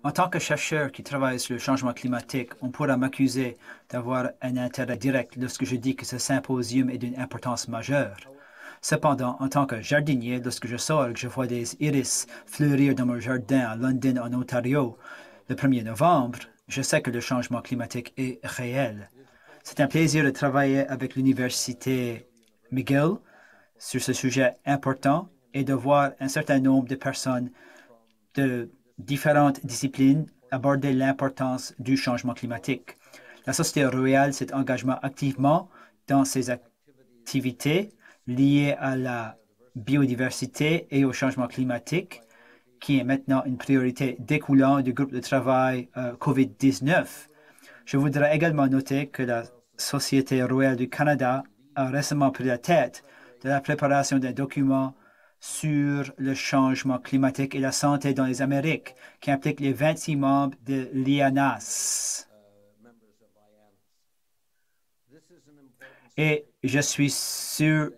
En tant que chercheur qui travaille sur le changement climatique, on pourra m'accuser d'avoir un intérêt direct lorsque je dis que ce symposium est d'une importance majeure. Cependant, en tant que jardinier, lorsque je sors et que je vois des iris fleurir dans mon jardin à London, en Ontario, le 1er novembre, je sais que le changement climatique est réel. C'est un plaisir de travailler avec l'Université McGill sur ce sujet important et de voir un certain nombre de personnes de différentes disciplines aborder l'importance du changement climatique. La Société royale s'est engagée activement dans ces activités liées à la biodiversité et au changement climatique, qui est maintenant une priorité découlant du groupe de travail COVID-19. Je voudrais également noter que la Société royale du Canada a récemment pris la tête de la préparation d'un document sur le changement climatique et la santé dans les Amériques, qui implique les 26 membres de l'IANAS. Et je suis sûr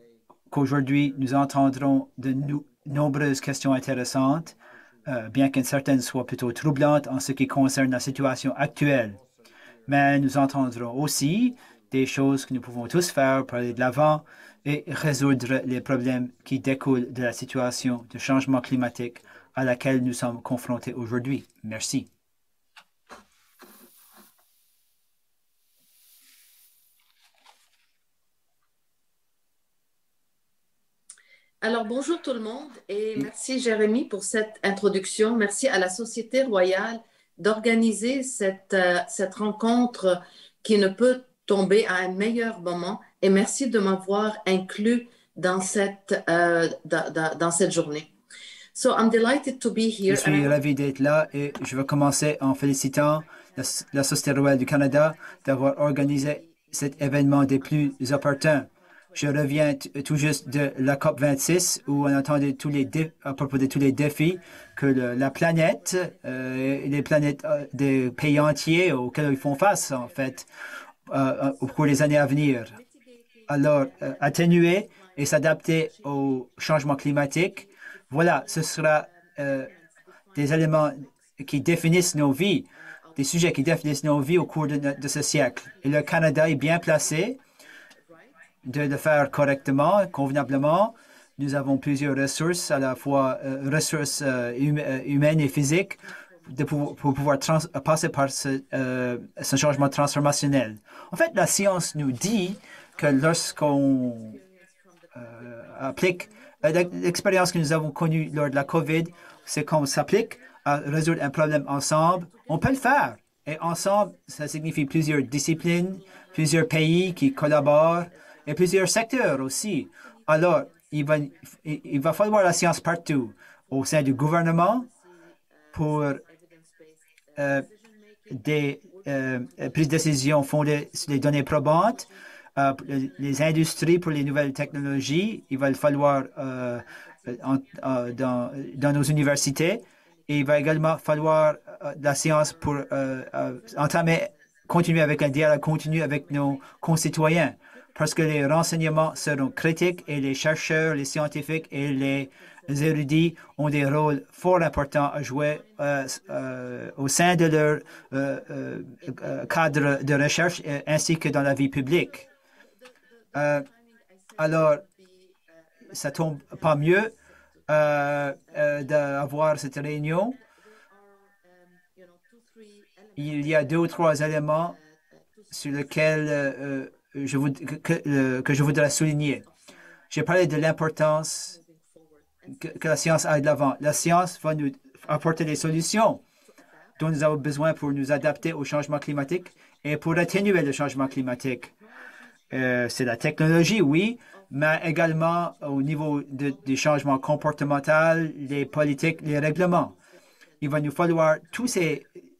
qu'aujourd'hui, nous entendrons de nombreuses questions intéressantes, bien qu'une certaine soit plutôt troublante en ce qui concerne la situation actuelle. Mais nous entendrons aussi des choses que nous pouvons tous faire pour aller de l'avant et résoudre les problèmes qui découlent de la situation de changement climatique à laquelle nous sommes confrontés aujourd'hui. Merci. Alors, bonjour tout le monde et merci Jérémy pour cette introduction. Merci à la Société royale d'organiser cette rencontre qui ne peut tomber à un meilleur moment et merci de m'avoir inclus dans cette journée. So I'm delighted to be here. Je suis ravi d'être là et je veux commencer en félicitant la Société royale du Canada d'avoir organisé cet événement des plus opportuns. Je reviens tout juste de la COP26 où on entendait à propos de tous les défis que la planète, les planètes des pays entiers auxquels ils font face, en fait, au cours des années à venir. Alors, atténuer et s'adapter au changement climatique, voilà, ce sera des éléments qui définissent nos vies, des sujets qui définissent nos vies au cours de ce siècle. Et le Canada est bien placé de le faire correctement, convenablement. Nous avons plusieurs ressources, à la fois ressources humaines et physiques, pour pouvoir passer par ce changement transformationnel. En fait, la science nous dit que lorsqu'on applique l'expérience que nous avons connue lors de la COVID, c'est qu'on s'applique à résoudre un problème ensemble, on peut le faire. Et ensemble, ça signifie plusieurs disciplines, plusieurs pays qui collaborent et plusieurs secteurs aussi. Alors, il va falloir la science partout, au sein du gouvernement, pour des prises de décision fondées sur les données probantes, les industries pour les nouvelles technologies, il va falloir dans nos universités, et il va également falloir de la science pour continuer avec un dialogue continu avec nos concitoyens, parce que les renseignements seront critiques et les chercheurs, les scientifiques et les érudits ont des rôles fort importants à jouer au sein de leur cadre de recherche ainsi que dans la vie publique. Alors, ça tombe pas mieux d'avoir cette réunion. Il y a 2 ou 3 éléments sur lesquels que je voudrais souligner. J'ai parlé de l'importance que la science aille de l'avant. La science va nous apporter des solutions dont nous avons besoin pour nous adapter au changement climatique et pour atténuer le changement climatique. C'est la technologie, oui, mais également au niveau des changements comportementaux, les politiques, les règlements. Il va nous falloir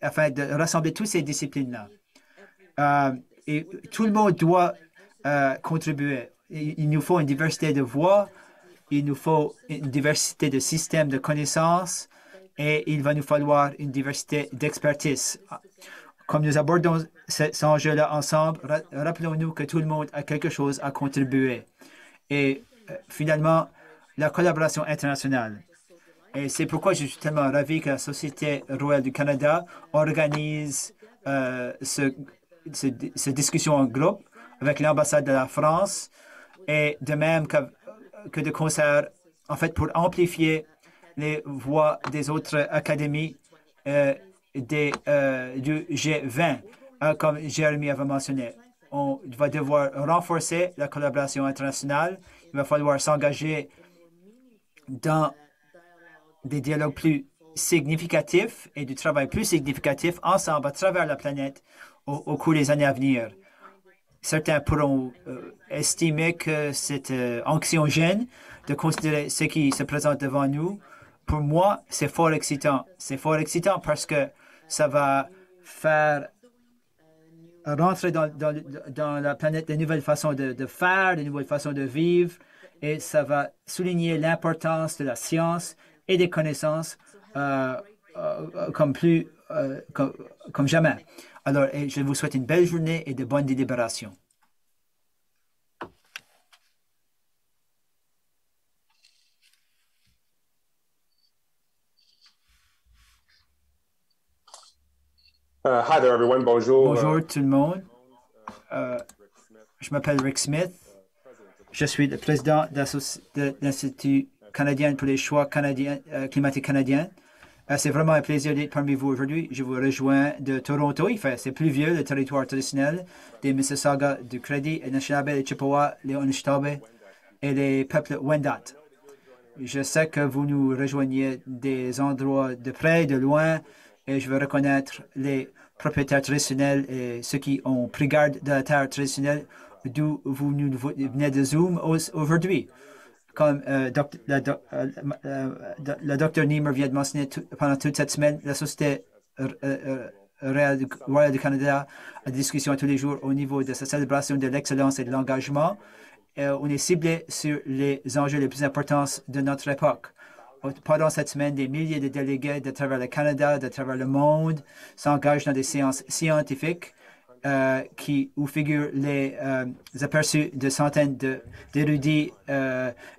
afin de rassembler toutes ces disciplines-là. Et tout le monde doit contribuer. Il nous faut une diversité de voix, il nous faut une diversité de systèmes de connaissances et il va nous falloir une diversité d'expertise. Comme nous abordons cet enjeu-là ensemble, rappelons-nous que tout le monde a quelque chose à contribuer. Et finalement, la collaboration internationale. Et c'est pourquoi je suis tellement ravi que la Société royale du Canada organise cette discussion en groupe avec l'ambassade de la France et de même que de concert, en fait, pour amplifier les voix des autres académies du G20, comme Jérémy avait mentionné. On va devoir renforcer la collaboration internationale. Il va falloir s'engager dans des dialogues plus significatifs et du travail plus significatif ensemble à travers la planète au cours des années à venir. Certains pourront estimer que c'est anxiogène de considérer ce qui se présente devant nous. Pour moi, c'est fort excitant. C'est fort excitant parce que ça va faire rentrer dans la planète de nouvelles façons de faire, de nouvelles façons de vivre, et ça va souligner l'importance de la science et des connaissances comme jamais. Alors, je vous souhaite une belle journée et de bonnes délibérations. Hi there, everyone. Bonjour. Bonjour tout le monde. Je m'appelle Rick Smith. Je suis le président de l'Institut canadien pour les choix climatiques canadiens. C'est vraiment un plaisir d'être parmi vous aujourd'hui. Je vous rejoins de Toronto. C'est pluvieux, le territoire traditionnel des Mississauga, du Credit, les Anishinaabe, les Chippewa, les Anishinaabe et les peuples Wendat. Je sais que vous nous rejoignez des endroits de près, de loin, et je veux reconnaître les propriétaires traditionnels et ceux qui ont pris garde de la terre traditionnelle d'où vous venez de Zoom aujourd'hui. Comme le docteur Niemer vient de mentionner pendant toute cette semaine, la Société royale du Canada a des discussions tous les jours au niveau de sa célébration de l'excellence et de l'engagement. On est ciblé sur les enjeux les plus importants de notre époque. Pendant cette semaine, des milliers de délégués de travers le Canada, de travers le monde, s'engagent dans des séances scientifiques où figurent les aperçus de centaines d'érudits,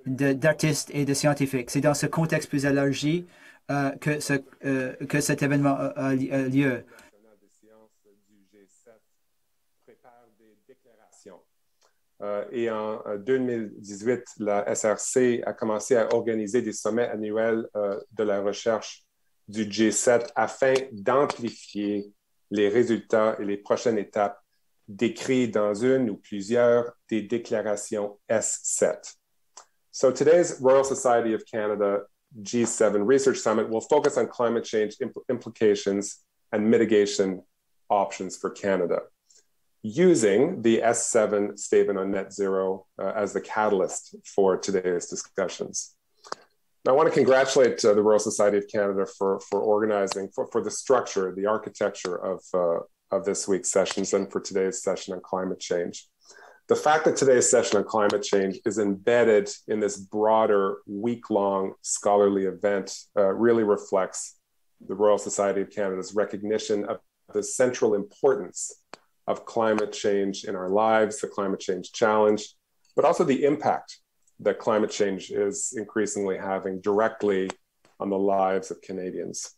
d'artistes et de scientifiques. C'est dans ce contexte plus élargi que cet événement a lieu. Et en 2018, la SRC a commencé à organiser des sommets annuels de la recherche du G7 afin d'amplifier les résultats et les prochaines étapes décrits dans une ou plusieurs des déclarations S7. So today's Royal Society of Canada G7 Research Summit will focus on climate change implications and mitigation options for Canada, using the S7 statement on net zero as the catalyst for today's discussions. I want to congratulate the Royal Society of Canada for organizing, for the structure, the architecture of this week's sessions and for today's session on climate change. The fact that today's session on climate change is embedded in this broader week-long scholarly event really reflects the Royal Society of Canada's recognition of the central importance of climate change in our lives, the climate change challenge, but also the impact that climate change is increasingly having directly on the lives of Canadians.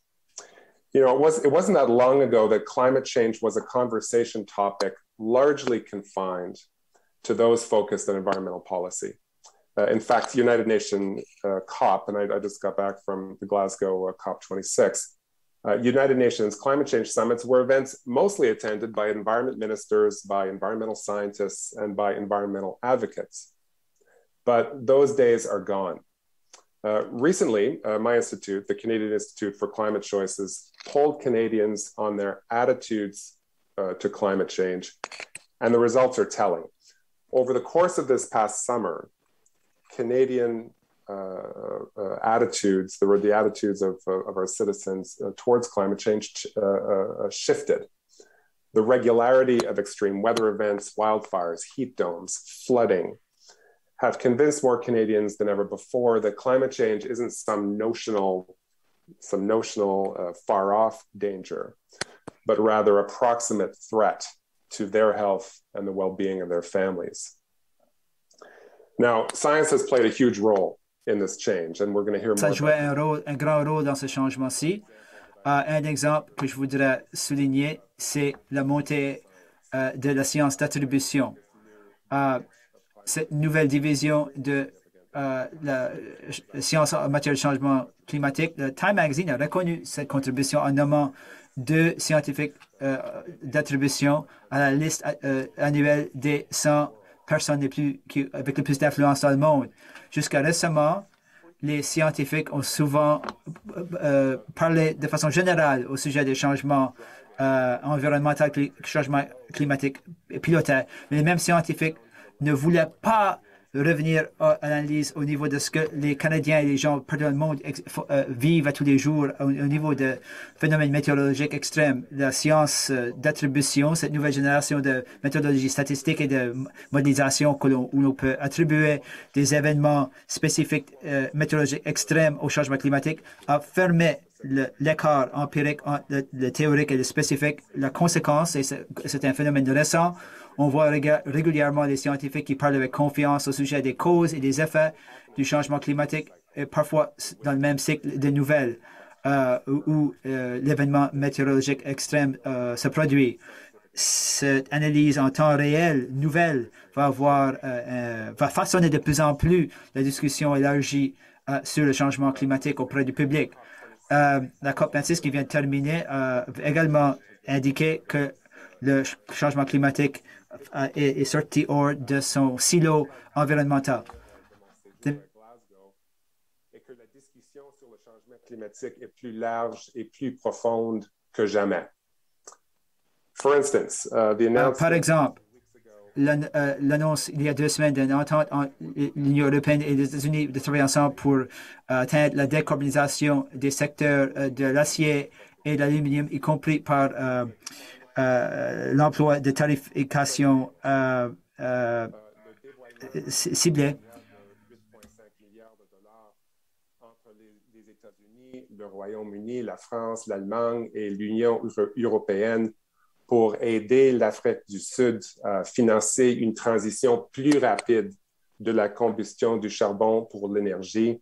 You know, it wasn't that long ago that climate change was a conversation topic largely confined to those focused on environmental policy. In fact, United Nations COP, and I just got back from the Glasgow COP26, United Nations climate change summits were events mostly attended by environment ministers, by environmental scientists, and by environmental advocates. But those days are gone. Recently, my institute, the Canadian Institute for Climate Choices, polled Canadians on their attitudes to climate change, and the results are telling. Over the course of this past summer, Canadian attitudes, the attitudes of our citizens towards climate change shifted. The regularity of extreme weather events, wildfires, heat domes, flooding, have convinced more Canadians than ever before that climate change isn't some notional far off danger, but rather a proximate threat to their health and the well-being of their families. Now, science has played a huge role in this change, and we're going to hear Ça more jouait about un grand rôle dans ce changement-ci. Un exemple que je voudrais souligner, c'est la montée de la science d'attribution. Cette nouvelle division de la science en matière de changement climatique, le Time Magazine a reconnu cette contribution en nommant 2 scientifiques d'attribution à la liste annuelle des 100 personnes avec le plus d'influence dans le monde. Jusqu'à récemment, les scientifiques ont souvent parlé de façon générale au sujet des changements environnementaux, changements climatiques pilotés. Mais les mêmes scientifiques ne voulaient pas revenir à l'analyse au niveau de ce que les Canadiens et les gens partout dans le monde vivent à tous les jours au niveau de phénomènes météorologiques extrêmes. La science d'attribution, cette nouvelle génération de méthodologies statistiques et de modélisation où l'on peut attribuer des événements spécifiques météorologiques extrêmes au changement climatique, a fermé l'écart empirique entre le théorique et le spécifique. La conséquence, et c'est un phénomène récent, on voit régulièrement les scientifiques qui parlent avec confiance au sujet des causes et des effets du changement climatique, et parfois dans le même cycle de nouvelles où l'événement météorologique extrême se produit. Cette analyse en temps réel, nouvelle, va façonner de plus en plus la discussion élargie sur le changement climatique auprès du public. La COP26 qui vient de terminer a également indiqué que le changement climatique est sorti hors de son silo environnemental. et que la discussion sur le changement climatique est plus large et plus profonde que jamais. For instance, Par exemple, l'annonce il y a 2 semaines d'une entente entre l'Union européenne et les États-Unis de travailler ensemble pour atteindre la décarbonisation des secteurs de l'acier et de l'aluminium, y compris par l'emploi de tarification ciblée. 8,5 milliards de dollars entre les États-Unis, le Royaume-Uni, la France, l'Allemagne et l'Union européenne pour aider l'Afrique du Sud à financer une transition plus rapide de la combustion du charbon pour l'énergie,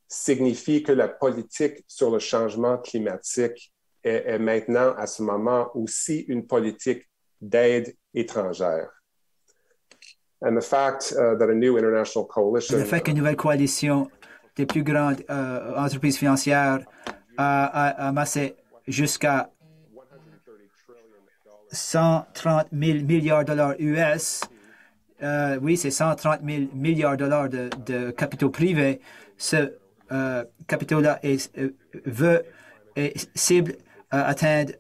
signifie que la politique sur le changement climatique est maintenant, à ce moment, aussi une politique d'aide étrangère. And the fact that a new international coalition Le fait qu'une nouvelle coalition des plus grandes entreprises financières a amassé jusqu'à 130 000 milliards de dollars US. Oui, c'est 130 000 milliards de dollars de capitaux privés. Ce capitaux-là cible atteindre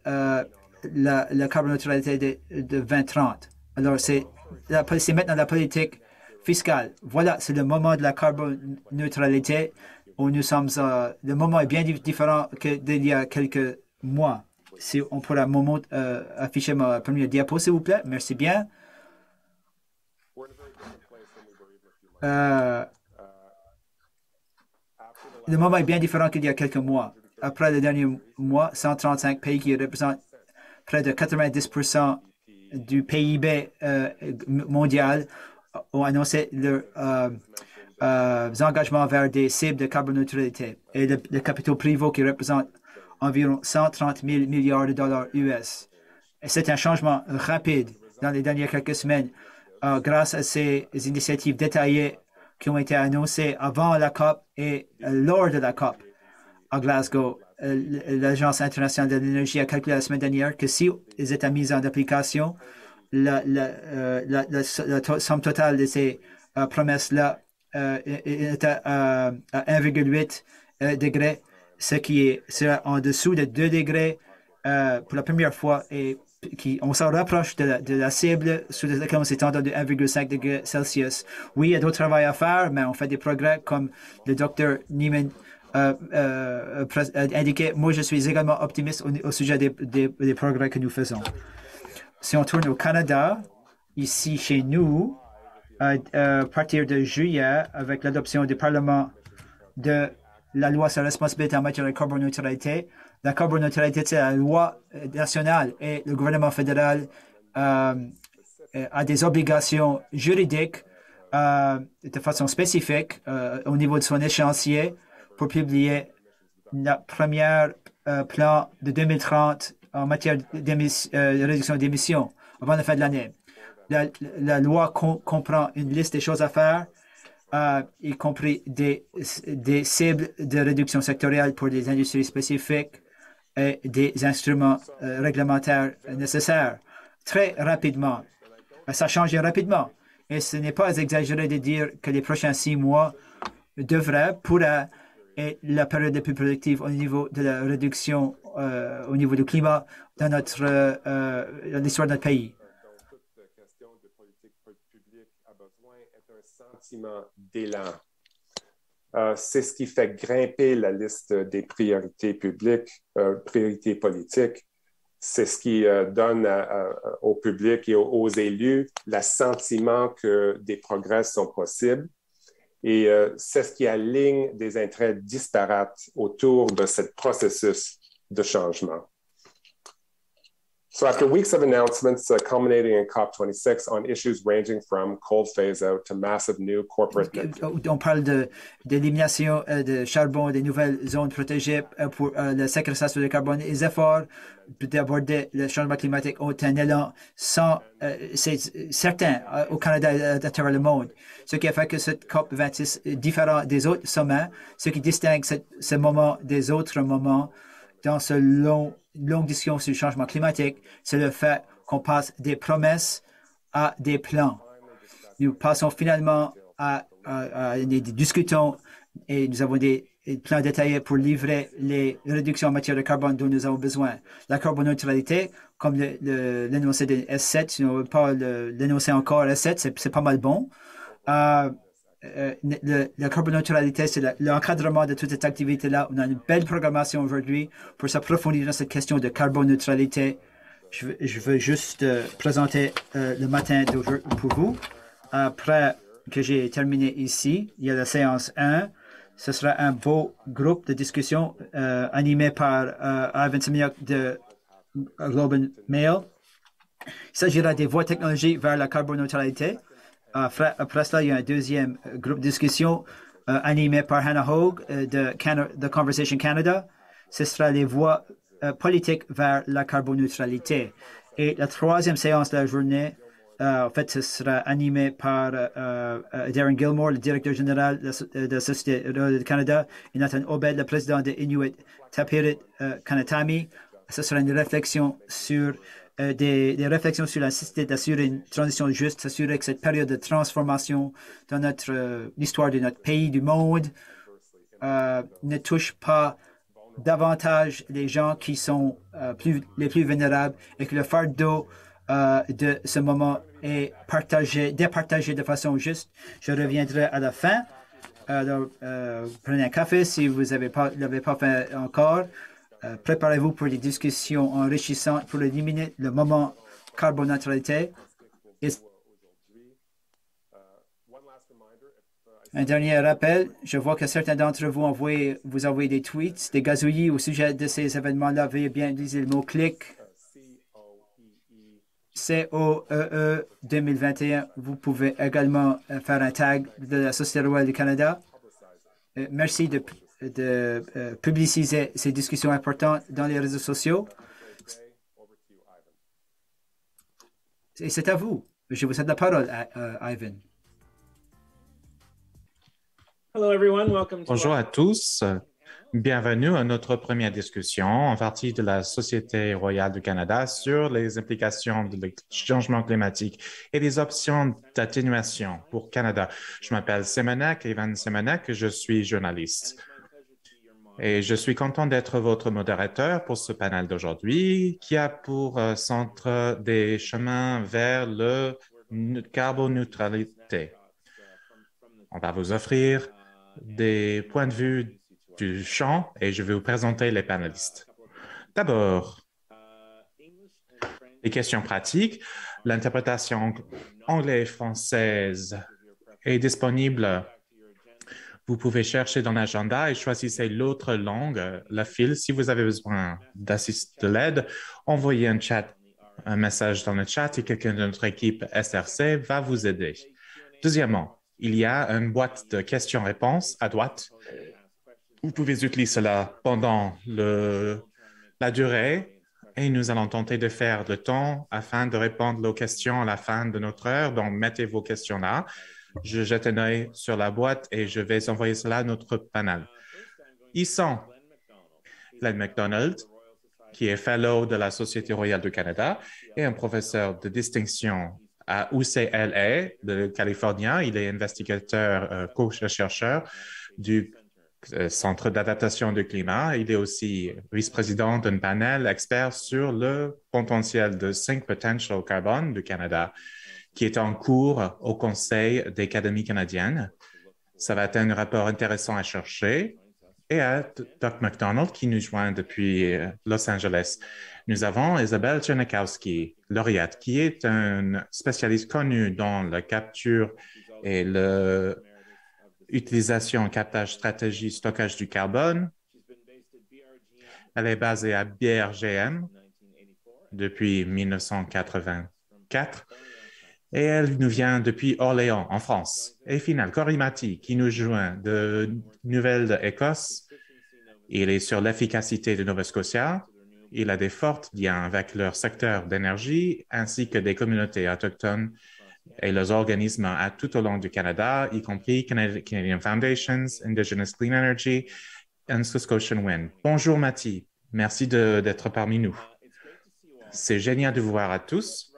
la carboneutralité de 2030. Alors, c'est maintenant la politique fiscale. Voilà, c'est le moment de la carboneutralité où nous sommes. Le moment est bien différent que d'il y a quelques mois. Si on pourra afficher ma première diapo, s'il vous plaît. Merci bien. Le moment est bien différent qu'il y a quelques mois. Après les derniers mois, 135 pays qui représentent près de 90% du PIB mondial ont annoncé leurs engagements vers des cibles de carboneutralité. Et le capitaux privés qui représente environ 130 000 milliards de dollars US. C'est un changement rapide dans les dernières quelques semaines grâce à ces initiatives détaillées qui ont été annoncées avant la COP et lors de la COP à Glasgow. L'Agence internationale de l'énergie a calculé la semaine dernière que si ils étaient mis en application, la somme totale de ces promesses-là était à 1,8 degrés, ce qui sera en dessous de 2 degrés pour la première fois et on s'en rapproche de la cible sur laquelle on s'est entendu 1,5 degrés Celsius. Oui, il y a d'autres travail à faire, mais on fait des progrès comme le docteur Neiman a indiqué. Moi, je suis également optimiste au sujet des progrès que nous faisons. Si on tourne au Canada, ici chez nous, à partir de juillet, avec l'adoption du Parlement de la loi sur la responsabilité en matière de carboneutralité. La carboneutralité, c'est la loi nationale et le gouvernement fédéral a des obligations juridiques de façon spécifique au niveau de son échéancier pour publier le premier plan de 2030 en matière de réduction d'émissions avant la fin de l'année. La loi comprend une liste des choses à faire, y compris des cibles de réduction sectorielle pour des industries spécifiques et des instruments réglementaires nécessaires. Très rapidement. Ça change rapidement. Et ce n'est pas exagéré de dire que les prochains 6 mois pourraient être la période la plus productive au niveau de la réduction au niveau du climat dans l'histoire de notre pays. Donc, toute question de politique publique a besoin d'un sentiment d'élan. C'est ce qui fait grimper la liste des priorités publiques, priorités politiques. C'est ce qui donne au public et aux élus le sentiment que des progrès sont possibles. Et c'est ce qui aligne des intérêts disparates autour de ce processus de changement. So after weeks of announcements culminating in COP26 on issues ranging from coal phase-out to massive new corporate... On parle d'élimination de charbon, des nouvelles zones protégées pour la séquestration de carbone. Les efforts d'aborder le changement climatique ont un élan c'est certain au Canada et à travers le monde. Ce qui a fait que cette COP26 est différent des autres sommets, ce qui distingue ce moment des autres moments dans ce longue discussion sur le changement climatique, c'est le fait qu'on passe des promesses à des plans. Nous passons finalement à des discutons et nous avons des plans détaillés pour livrer les réductions en matière de carbone dont nous avons besoin. La carboneutralité, comme l'énoncé de S7, si on ne veut pas l'énoncer encore S7, c'est pas mal bon. La carboneutralité, c'est l'encadrement de toute cette activité-là. On a une belle programmation aujourd'hui pour s'approfondir dans cette question de carboneutralité. Je veux juste présenter le matin pour vous. Après que j'ai terminé ici, il y a la séance 1. Ce sera un beau groupe de discussion animé par Ivan Semyuk de Globe and Mail. Il s'agira des voies technologiques vers la carboneutralité. Après cela, il y a un deuxième groupe de discussion animé par Hannah Hogue de Conversation Canada. Ce sera les voies politiques vers la carboneutralité. Et la troisième séance de la journée, en fait, ce sera animé par Darren Gilmore, le directeur général de la Société du Canada, et Nathan Obed, le président de Inuit Tapirit Kanatami. Ce sera une réflexion sur des réflexions sur la nécessité d'assurer une transition juste, s'assurer que cette période de transformation dans l'histoire de notre pays, du monde, ne touche pas davantage les gens qui sont les plus vulnérables et que le fardeau de ce moment est départagé de façon juste. Je reviendrai à la fin. Alors, prenez un café si vous ne l'avez pas fait encore. Préparez-vous pour des discussions enrichissantes pour éliminer le moment carboneutralité. Un dernier rappel, je vois que certains d'entre vous vous envoyez des tweets, des gazouillis au sujet de ces événements-là. Veuillez bien utiliser le mot clic. COEE 2021. Vous pouvez également faire un tag de la Société royale du Canada. Merci de publiciser ces discussions importantes dans les réseaux sociaux. Et c'est à vous. Je vous cède la parole, Ivan. Bonjour à tous. Bienvenue à notre première discussion en partie de la Société royale du Canada sur les implications du changement climatique et des options d'atténuation pour Canada. Je m'appelle Ivan Semenak, je suis journaliste. Et je suis content d'être votre modérateur pour ce panel d'aujourd'hui qui a pour centre des chemins vers le carboneutralité. On va vous offrir des points de vue du champ et je vais vous présenter les panélistes. D'abord, les questions pratiques. L'interprétation anglaise-française est disponible. Vous pouvez chercher dans l'agenda et choisissez l'autre langue, la file. Si vous avez besoin de l'aide, envoyez un message dans le chat et quelqu'un de notre équipe SRC va vous aider. Deuxièmement, il y a une boîte de questions-réponses à droite. Vous pouvez utiliser cela pendant la durée et nous allons tenter de faire le temps afin de répondre aux questions à la fin de notre heure. Donc, mettez vos questions là. Je jette un œil sur la boîte et je vais envoyer cela à notre panel. Ils sont Glenn MacDonald, qui est Fellow de la Société royale du Canada et un professeur de distinction à UCLA de Californie. Il est investigateur, co-chercheur du Centre d'adaptation du climat. Il est aussi vice-président d'un panel expert sur le potentiel de Sink Potential Carbon du Canada, qui est en cours au Conseil des académies canadiennes. Ça va être un rapport intéressant à chercher. Et à Doc MacDonald, qui nous joint depuis Los Angeles. Nous avons Isabelle Czernikowski, lauréate, qui est un spécialiste connu dans la capture et l'utilisation, captage, stratégie, stockage du carbone. Elle est basée à BRGM depuis 1984 et elle nous vient depuis Orléans, en France. Et finalement, Cory Matty, qui nous joint de Nouvelle-Écosse. Il est sur l'efficacité de Nova Scotia. Il a des forts liens avec leur secteur d'énergie ainsi que des communautés autochtones et leurs organismes tout au long du Canada, y compris Canadian Foundations, Indigenous Clean Energy et Scotian Wind. Bonjour Matty, merci d'être parmi nous. C'est génial de vous voir à tous.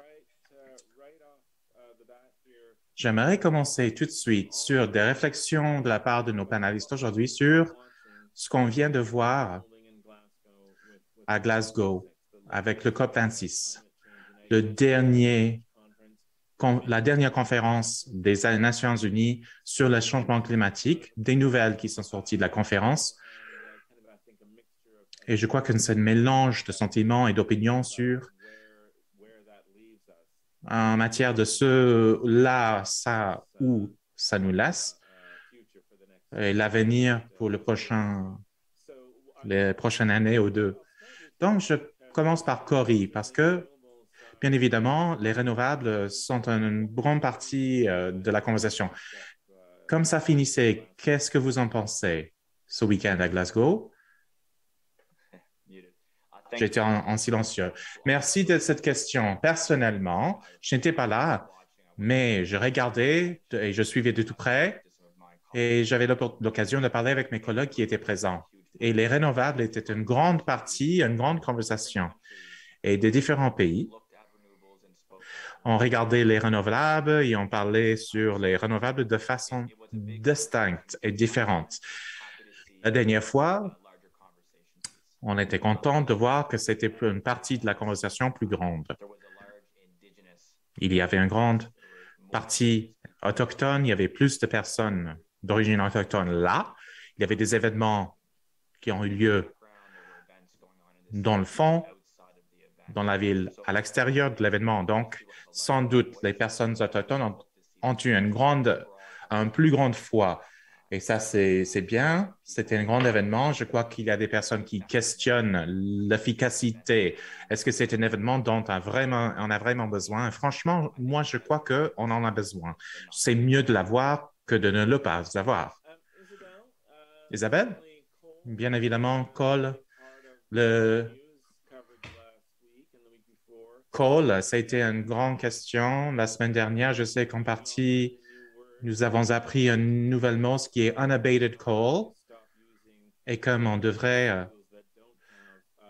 J'aimerais commencer tout de suite sur des réflexions de la part de nos panélistes aujourd'hui sur ce qu'on vient de voir à Glasgow avec le COP26, la dernière conférence des Nations Unies sur le changement climatique, des nouvelles qui sont sorties de la conférence. Et je crois que c'est un mélange de sentiments et d'opinions en matière de où ça nous laisse et l'avenir pour les prochaines années ou deux. Donc, je commence par Cory parce que, bien évidemment, les renouvelables sont une grande partie de la conversation. Comme ça finissait, qu'est-ce que vous en pensez ce week-end à Glasgow? J'étais en silencieux. Merci de cette question. Personnellement, je n'étais pas là, mais je regardais et je suivais de tout près et j'avais l'occasion de parler avec mes collègues qui étaient présents. Et les renouvelables étaient une grande partie, une grande conversation. Et des différents pays, on regardait les renouvelables et on parlait sur les renouvelables de façon distincte et différente. La dernière fois, on était content de voir que c'était une partie de la conversation plus grande. Il y avait une grande partie autochtone, il y avait plus de personnes d'origine autochtone là. Il y avait des événements qui ont eu lieu dans le fond, dans la ville, à l'extérieur de l'événement. Donc, sans doute, les personnes autochtones ont eu une plus grande foi. Et ça, c'est bien. C'était un grand événement. Je crois qu'il y a des personnes qui questionnent l'efficacité. Est-ce que c'est un événement dont on a vraiment besoin? Et franchement, moi, je crois qu'on en a besoin. C'est mieux de l'avoir que de ne le pas avoir. Isabelle? Bien évidemment, Cole, ça a été une grande question la semaine dernière. Je sais qu'en partie, nous avons appris un nouvel mot, ce qui est unabated coal, et comme on devrait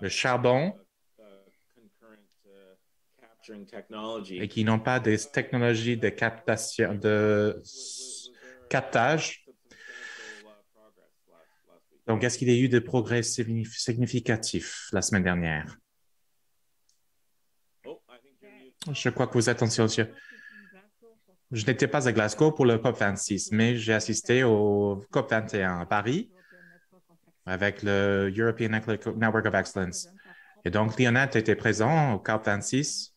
le charbon et qui n'ont pas des technologies de captage. Donc, est-ce qu'il y a eu des progrès significatifs la semaine dernière? Je crois que vous êtes en silencieux. Je n'étais pas à Glasgow pour le COP26, mais j'ai assisté au COP21 à Paris avec le European Network of Excellence. Et donc, Lionette était présent au COP26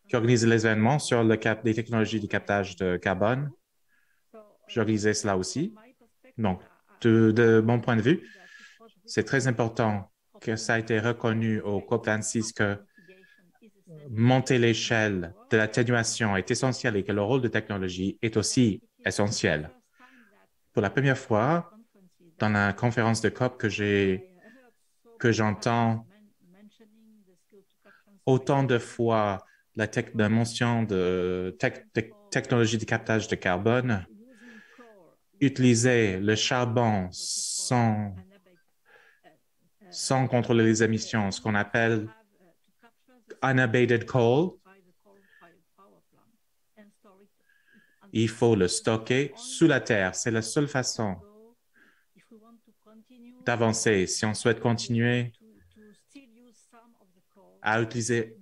qui organisait les événements sur les technologies de captage de carbone. J'organisais cela aussi. Donc, de mon point de vue, c'est très important que ça a été reconnu au COP26 que monter l'échelle de l'atténuation est essentiel et que le rôle de technologie est aussi essentiel. Pour la première fois, dans la conférence de COP que j'entends autant de fois la mention de technologie de captage de carbone, utiliser le charbon sans contrôler les émissions, ce qu'on appelle unabated coal. Il faut le stocker sous la terre. C'est la seule façon d'avancer si on souhaite continuer à utiliser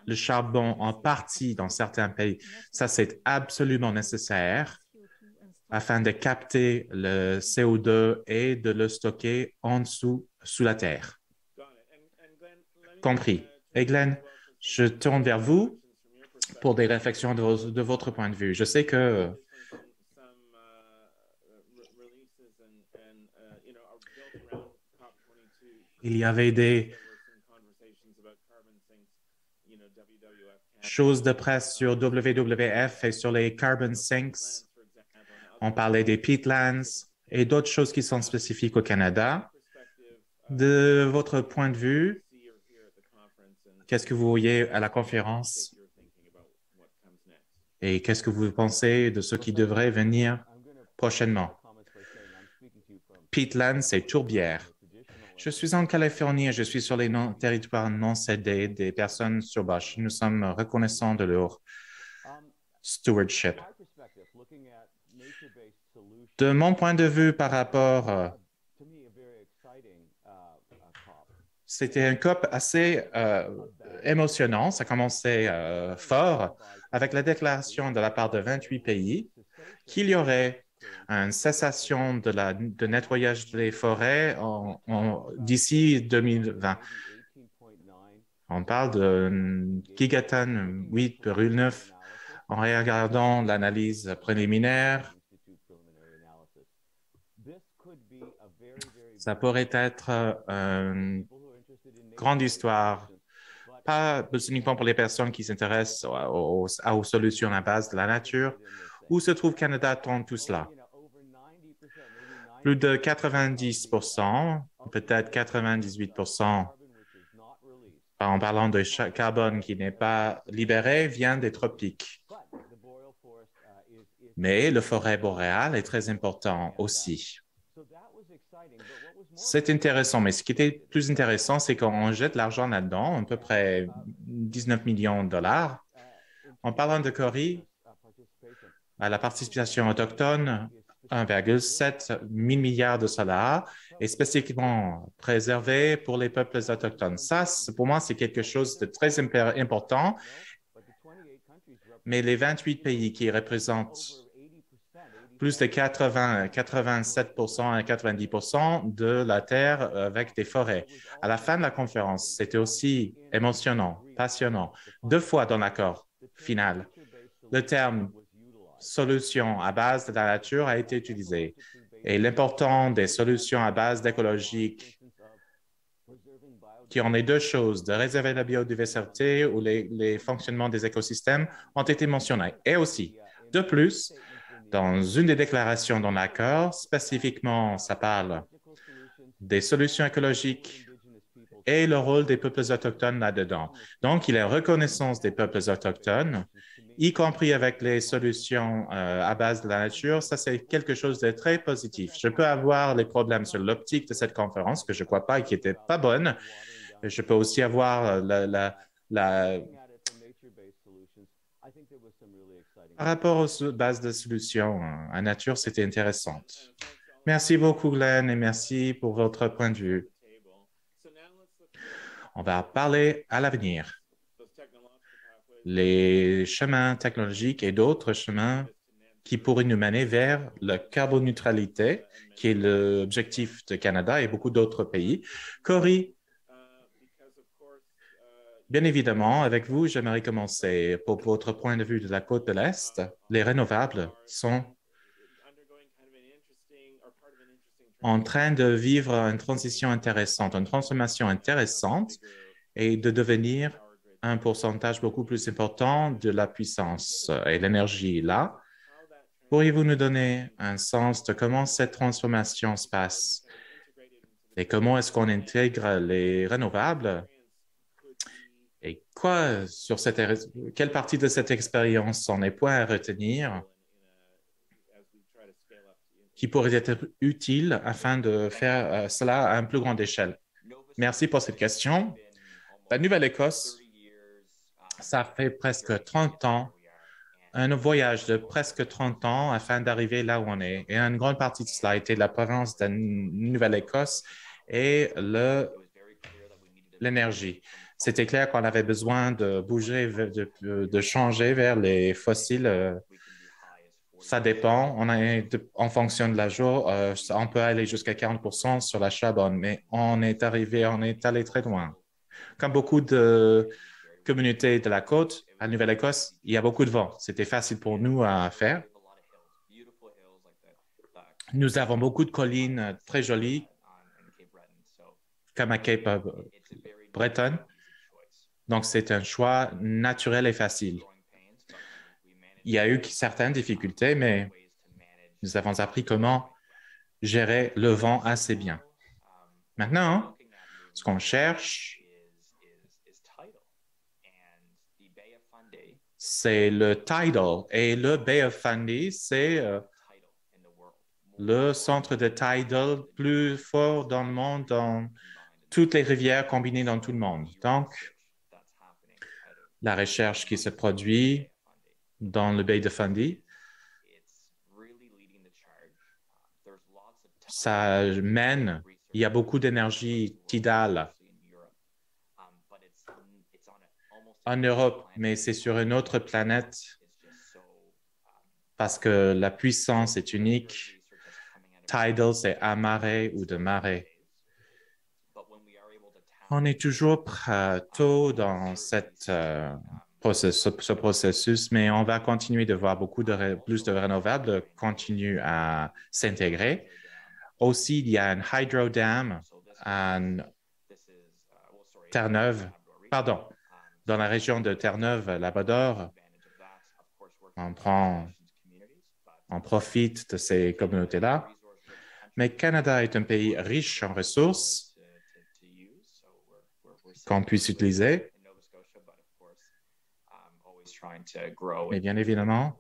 le charbon en partie dans certains pays. Ça, c'est absolument nécessaire afin de capter le CO2 et de le stocker en dessous, sous la terre. Compris. Et Glenn, je tourne vers vous pour des réflexions de votre point de vue. Je sais que il y avait des choses de presse sur WWF et sur les carbon sinks. On parlait des peatlands et d'autres choses qui sont spécifiques au Canada. De votre point de vue, qu'est-ce que vous voyez à la conférence et qu'est-ce que vous pensez de ce qui devrait venir prochainement? Peatlands, c'est tourbière. Je suis en Californie et je suis sur les territoires non cédés des personnes sur Bosch. Nous sommes reconnaissants de leur stewardship. De mon point de vue par rapport, c'était un COP assez émotionnant. Ça commençait fort avec la déclaration de la part de 28 pays qu'il y aurait une cessation de nettoyage des forêts d'ici 2020. On parle de gigatonnes 8,9 en regardant l'analyse préliminaire. Ça pourrait être une grande histoire, pas uniquement pour les personnes qui s'intéressent aux solutions à base de la nature. Où se trouve Canada dans tout cela? Plus de 90%, peut-être 98%, en parlant de carbone qui n'est pas libéré, vient des tropiques. Mais le forêt boréale est très important aussi. C'est intéressant, mais ce qui était plus intéressant, c'est qu'on jette l'argent là-dedans, à peu près 19 millions de dollars. En parlant de Cory, à la participation autochtone, 1,7 milliard de dollars est spécifiquement préservé pour les peuples autochtones. Ça, pour moi, c'est quelque chose de très important, mais les 28 pays qui représentent plus de 87% à 90% de la terre avec des forêts. À la fin de la conférence, c'était aussi émotionnant, passionnant. 2 fois dans l'accord final, le terme « solution à base de la nature » a été utilisé. Et l'important des solutions à base d'écologique qui ont les deux choses, de réserver la biodiversité ou les fonctionnements des écosystèmes, ont été mentionnés. Et aussi, de plus, dans une des déclarations dans l'accord, spécifiquement, ça parle des solutions écologiques et le rôle des peuples autochtones là-dedans. Donc, il y a reconnaissance des peuples autochtones, y compris avec les solutions à base de la nature. Ça, c'est quelque chose de très positif. Je peux avoir les problèmes sur l'optique de cette conférence, que je ne crois pas, qui n'était pas bonne. Je peux aussi avoir par rapport aux bases de solutions à nature, c'était intéressant. Merci beaucoup, Glenn, et merci pour votre point de vue. On va parler à l'avenir. Les chemins technologiques et d'autres chemins qui pourraient nous mener vers la carboneutralité, qui est l'objectif du Canada et beaucoup d'autres pays. Cory, bien évidemment, avec vous, j'aimerais commencer. Pour votre point de vue de la côte de l'Est, les renouvelables sont en train de vivre une transition intéressante, une transformation intéressante et de devenir un pourcentage beaucoup plus important de la puissance et l'énergie là. Pourriez-vous nous donner un sens de comment cette transformation se passe et comment est-ce qu'on intègre les renouvelables? Et quelle partie de cette expérience sont les points à retenir qui pourraient être utiles afin de faire cela à une plus grande échelle? Merci pour cette question. La Nouvelle-Écosse, ça fait presque 30 ans, un voyage de presque 30 ans afin d'arriver là où on est. Et une grande partie de cela a été la province de Nouvelle-Écosse et l'énergie. C'était clair qu'on avait besoin de bouger, de changer vers les fossiles. Ça dépend. En fonction de la jour, on peut aller jusqu'à 40% sur la charbon, mais on est allé très loin. Comme beaucoup de communautés de la côte, à Nouvelle-Écosse, il y a beaucoup de vent. C'était facile pour nous à faire. Nous avons beaucoup de collines très jolies, comme à Cape Breton. Donc, c'est un choix naturel et facile. Il y a eu certaines difficultés, mais nous avons appris comment gérer le vent assez bien. Maintenant, ce qu'on cherche, c'est le tidal. Et le Bay of Fundy, c'est le centre de tidal plus fort dans le monde, dans toutes les rivières combinées dans tout le monde. Donc, la recherche qui se produit dans le Bay de Fundy, ça mène, il y a beaucoup d'énergie tidale en Europe, mais c'est sur une autre planète parce que la puissance est unique. Tidal, c'est à marée ou de marée. On est toujours tôt dans ce processus, mais on va continuer de voir plus de renouvelables continuer à s'intégrer. Aussi, il y a un hydro dam à Terre-Neuve, dans la région de Terre-Neuve, Labrador. On profite de ces communautés-là. Mais le Canada est un pays riche en ressources qu'on puisse utiliser. Mais bien évidemment,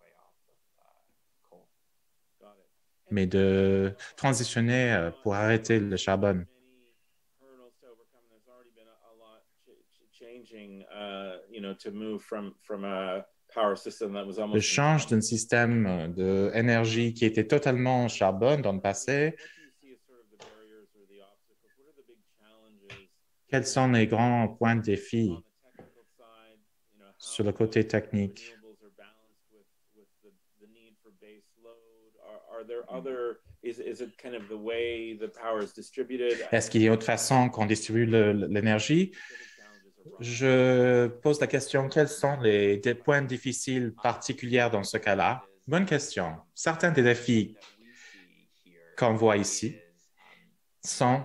mais de transitionner pour arrêter le charbon. Le change d'un système d'énergie qui était totalement charbon dans le passé. Quels sont les grands points de défi sur le côté technique? Est-ce qu'il y a autre façon qu'on distribue l'énergie? Je pose la question, quels sont les points difficiles particuliers dans ce cas-là? Bonne question. Certains des défis qu'on voit ici sont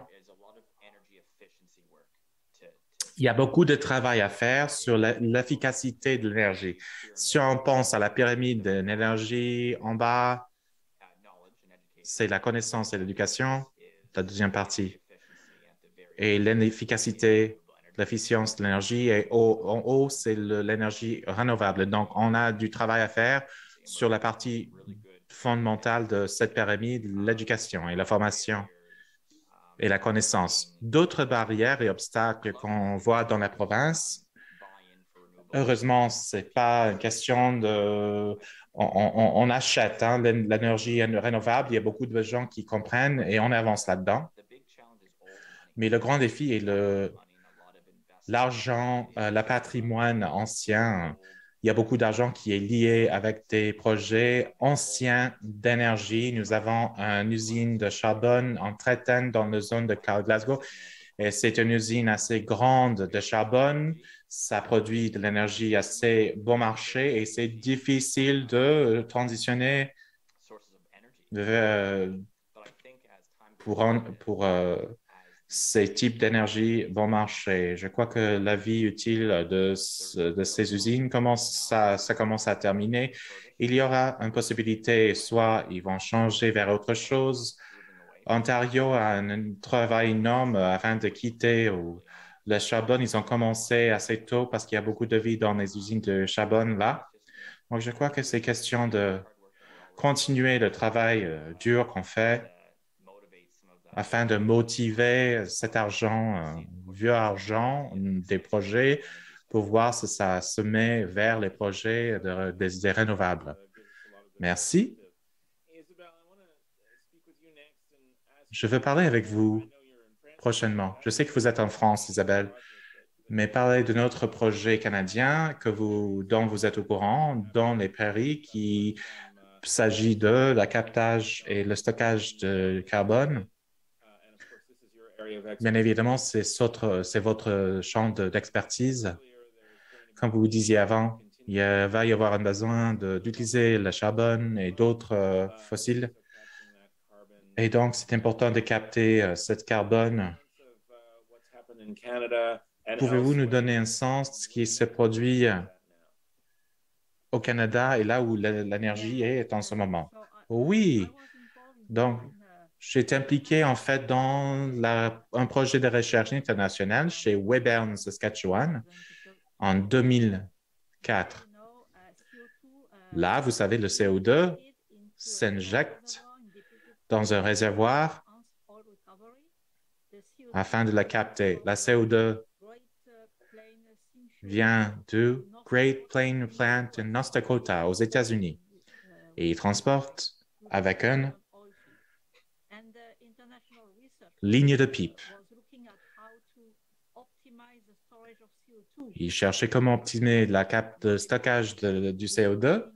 il y a beaucoup de travail à faire sur l'efficacité de l'énergie. Si on pense à la pyramide de l'énergie en bas, c'est la connaissance et l'éducation, la deuxième partie. Et l'efficacité, l'efficience de l'énergie. Et en haut, c'est l'énergie renouvelable. Donc, on a du travail à faire sur la partie fondamentale de cette pyramide, l'éducation et la formation et la connaissance. D'autres barrières et obstacles qu'on voit dans la province, heureusement, ce n'est pas une question de... On achète l'énergie renouvelable, il y a beaucoup de gens qui comprennent et on avance là-dedans. Mais le grand défi est l'argent, le patrimoine ancien. Il y a beaucoup d'argent qui est lié avec des projets anciens d'énergie. Nous avons une usine de charbon en Tretton dans la zone de Glasgow. Et c'est une usine assez grande de charbon. Ça produit de l'énergie assez bon marché et c'est difficile de transitionner pour ces types d'énergie vont marcher. Je crois que la vie utile de ces usines ça commence à terminer. Il y aura une possibilité, soit ils vont changer vers autre chose. Ontario a un travail énorme afin de quitter le charbon. Ils ont commencé assez tôt parce qu'il y a beaucoup de vie dans les usines de charbon là. Donc, je crois que c'est question de continuer le travail dur qu'on fait afin de motiver cet argent, vieux argent des projets pour voir si ça se met vers les projets des renouvelables. Merci. Je veux parler avec vous prochainement. Je sais que vous êtes en France, Isabelle, mais parler de notre projet canadien dont vous êtes au courant, dans les prairies, qui s'agit de la captage et le stockage de carbone. Bien évidemment, c'est votre champ d'expertise. Comme vous disiez avant, il va y avoir un besoin d'utiliser le charbon et d'autres fossiles. Et donc, c'est important de capter cette carbone. Pouvez-vous nous donner un sens de ce qui se produit au Canada et là où l'énergie est en ce moment? Oui. Donc, j'ai impliqué en fait dans un projet de recherche internationale chez Weyburn, Saskatchewan, en 2004. Là, vous savez, le CO2 s'injecte dans un réservoir afin de la capter. La CO2 vient du Great Plains Plant in North Dakota, aux États-Unis, et il transporte avec une ligne de pipe. Il cherchait comment optimiser la de stockage du CO2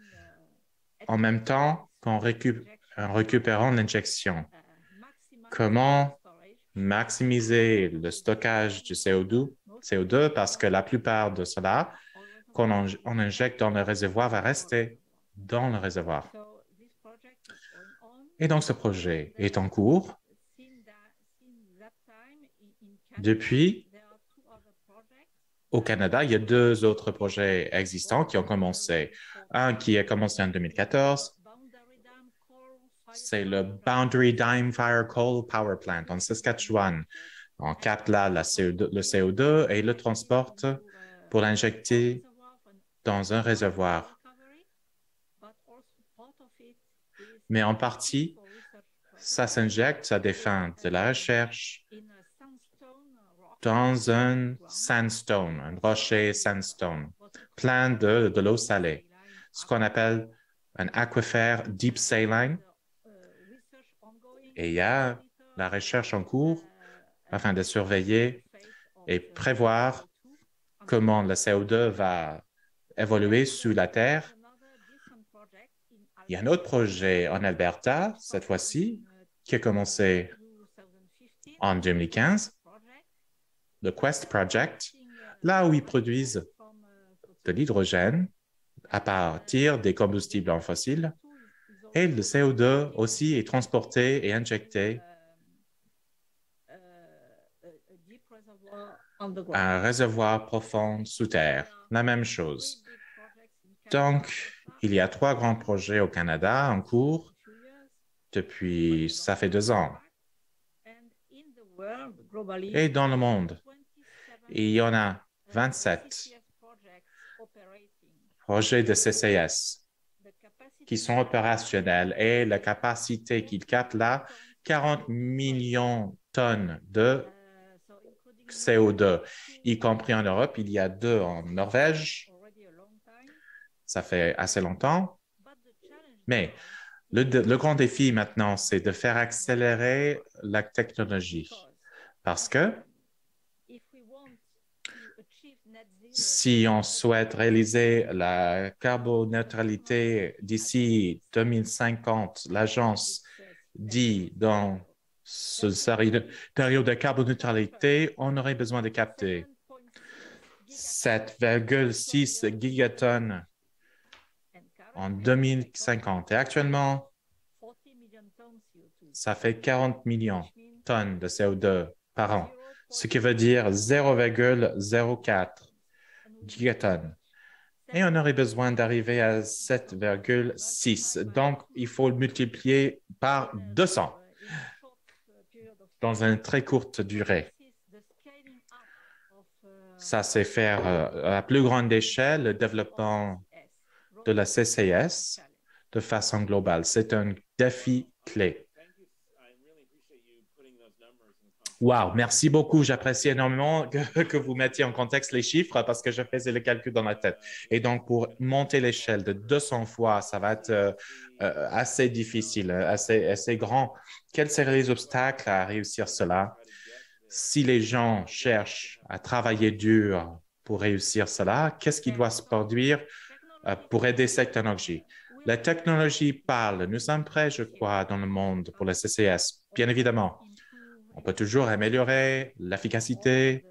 en même temps qu'en récupérant l'injection. Comment maximiser le stockage du CO2 parce que la plupart de cela qu'on injecte dans le réservoir va rester dans le réservoir. Et donc, ce projet est en cours. Depuis, au Canada, il y a 2 autres projets existants qui ont commencé. Un qui a commencé en 2014, c'est le Boundary Dam Fire Coal Power Plant en Saskatchewan. On capte là le CO2 et le transporte pour l'injecter dans un réservoir. Mais en partie, ça s'injecte à des fins de la recherche dans un sandstone, un rocher sandstone, plein de l'eau salée, ce qu'on appelle un aquifère deep saline. Et il y a la recherche en cours afin de surveiller et prévoir comment le CO2 va évoluer sous la Terre. Il y a un autre projet en Alberta, cette fois-ci, qui a commencé en 2015, le Quest Project, là où ils produisent de l'hydrogène à partir des combustibles en fossiles. Et le CO2 aussi est transporté et injecté à un réservoir profond sous terre. La même chose. Donc, il y a 3 grands projets au Canada en cours depuis, ça fait 2 ans. Et dans le monde, il y en a 27 projets de CCS qui sont opérationnels et la capacité qu'ils captent là, 40 millions de tonnes de CO2, y compris en Europe. Il y a 2 en Norvège. Ça fait assez longtemps. Mais le grand défi maintenant, c'est de faire accélérer la technologie. Parce que si on souhaite réaliser la carboneutralité d'ici 2050, l'agence dit dans ce scénario de carboneutralité, on aurait besoin de capter 7,6 gigatonnes en 2050. Et actuellement, ça fait 40 millions de tonnes de CO2 par an, ce qui veut dire 0,04 gigatonnes. Et on aurait besoin d'arriver à 7,6. Donc, il faut le multiplier par 200 dans une très courte durée. Ça, c'est faire à plus grande échelle le développement de la CCS de façon globale. C'est un défi clé. Wow, merci beaucoup. J'apprécie énormément que vous mettiez en contexte les chiffres parce que je faisais les calculs dans ma tête. Et donc, pour monter l'échelle de 200 fois, ça va être assez difficile, assez grand. Quels seraient les obstacles à réussir cela? Si les gens cherchent à travailler dur pour réussir cela, qu'est-ce qui doit se produire pour aider cette technologie? La technologie parle. Nous sommes prêts, je crois, dans le monde pour la CCS, bien évidemment. On peut toujours améliorer l'efficacité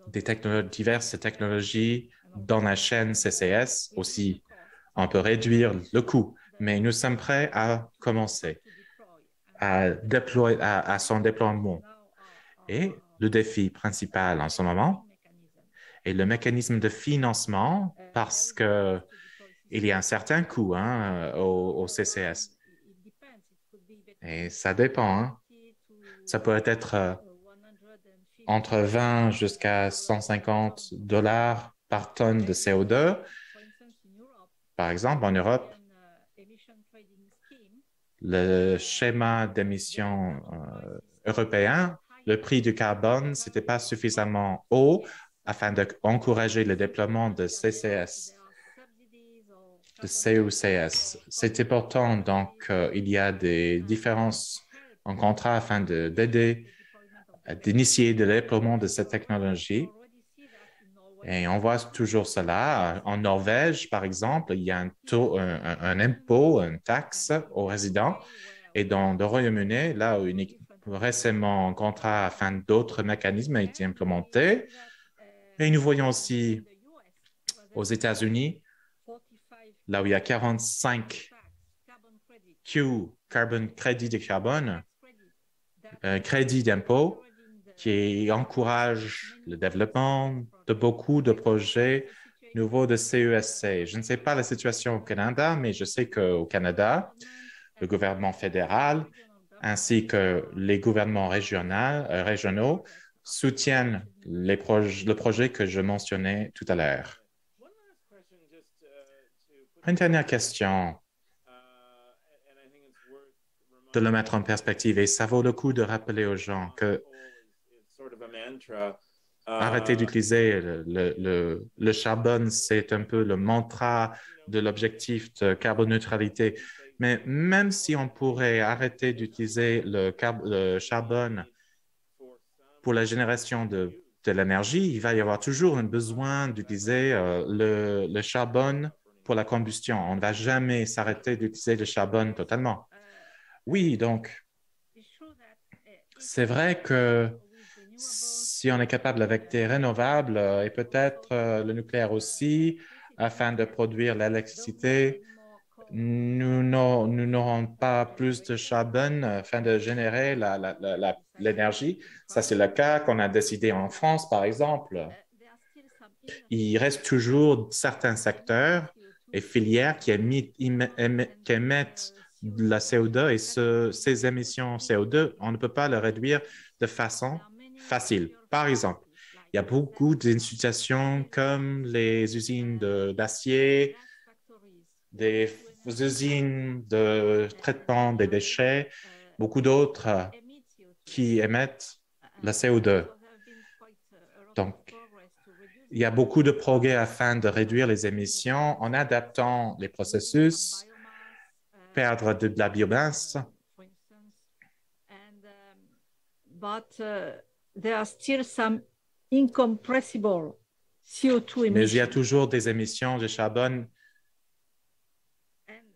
des diverses technologies dans la chaîne CCS aussi. On peut réduire le coût, mais nous sommes prêts à commencer à son déploiement. Et le défi principal en ce moment est le mécanisme de financement parce qu'il y a un certain coût au CCS. Et ça dépend. Ça peut être entre 20 jusqu'à 150 dollars par tonne de CO2. Par exemple, en Europe, le schéma d'émissions européen, le prix du carbone, ce n'était pas suffisamment haut afin d'encourager le déploiement de CCS, de CUCS. C'est important, donc il y a des différences en contrat afin d'aider, d'initier le déploiement de cette technologie. Et on voit toujours cela. En Norvège, par exemple, il y a un impôt, une taxe aux résidents. Et dans le Royaume-Uni, là où récemment, un contrat afin d'autres mécanismes a été implémenté. Et nous voyons aussi aux États-Unis, là où il y a 45 carbon crédit de carbone, un crédit d'impôt qui encourage le développement de beaucoup de projets nouveaux de CESC. Je ne sais pas la situation au Canada, mais je sais qu'au Canada, le gouvernement fédéral ainsi que les gouvernements régionaux soutiennent le projet que je mentionnais tout à l'heure. Une dernière question de le mettre en perspective, et ça vaut le coup de rappeler aux gens que arrêter d'utiliser le charbon, c'est un peu le mantra de l'objectif de carboneutralité. Mais même si on pourrait arrêter d'utiliser le charbon pour la génération de l'énergie, il va y avoir toujours un besoin d'utiliser le charbon pour la combustion. On ne va jamais s'arrêter d'utiliser le charbon totalement. Oui, donc, c'est vrai que si on est capable avec des renouvelables et peut-être le nucléaire aussi, afin de produire l'électricité, nous n'aurons pas plus de charbon afin de générer l'énergie. Ça, c'est le cas qu'on a décidé en France, par exemple. Il reste toujours certains secteurs et filières qui émettent de la CO2 et ces émissions CO2, on ne peut pas les réduire de façon facile. Par exemple, il y a beaucoup d'institutions comme les usines d'acier, des usines de traitement des déchets, beaucoup d'autres qui émettent la CO2. Donc, il y a beaucoup de progrès afin de réduire les émissions en adaptant les processus, perdre de la biomasse. Mais il y a toujours des émissions de charbon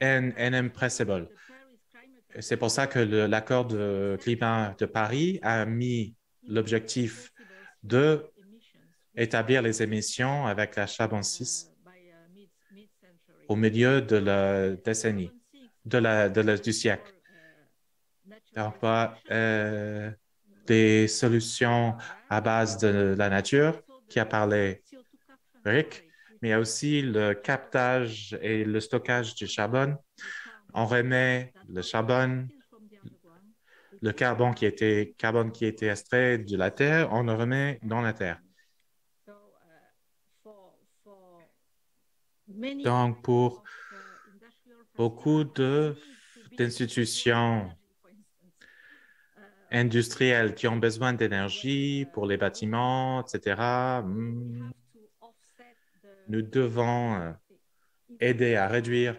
incompressibles. C'est pour ça que l'accord de climat de Paris a mis l'objectif de établir les émissions avec la charbon 6 au milieu de la décennie, du siècle. Donc, des solutions à base de la nature, qui a parlé Rick, mais il y a aussi le captage et le stockage du charbon. On remet le charbon, le carbone qui était extrait de la terre, on le remet dans la terre. Donc, pour beaucoup d'institutions industrielles qui ont besoin d'énergie pour les bâtiments, etc., nous devons aider à réduire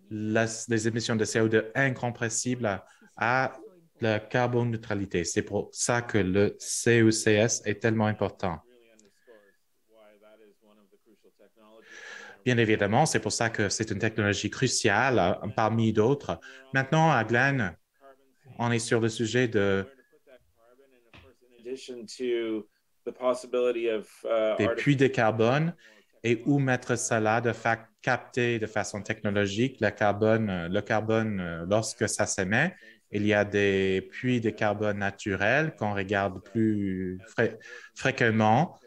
les émissions de CO2 incompressibles à la carbone neutralité. C'est pour ça que le CECS est tellement important. Bien évidemment, c'est pour ça que c'est une technologie cruciale parmi d'autres. Maintenant, à Glen, on est sur le sujet des puits de carbone et où mettre cela de capter de façon technologique le carbone lorsque ça s'émet. Il y a des puits de carbone naturels qu'on regarde plus fréquemment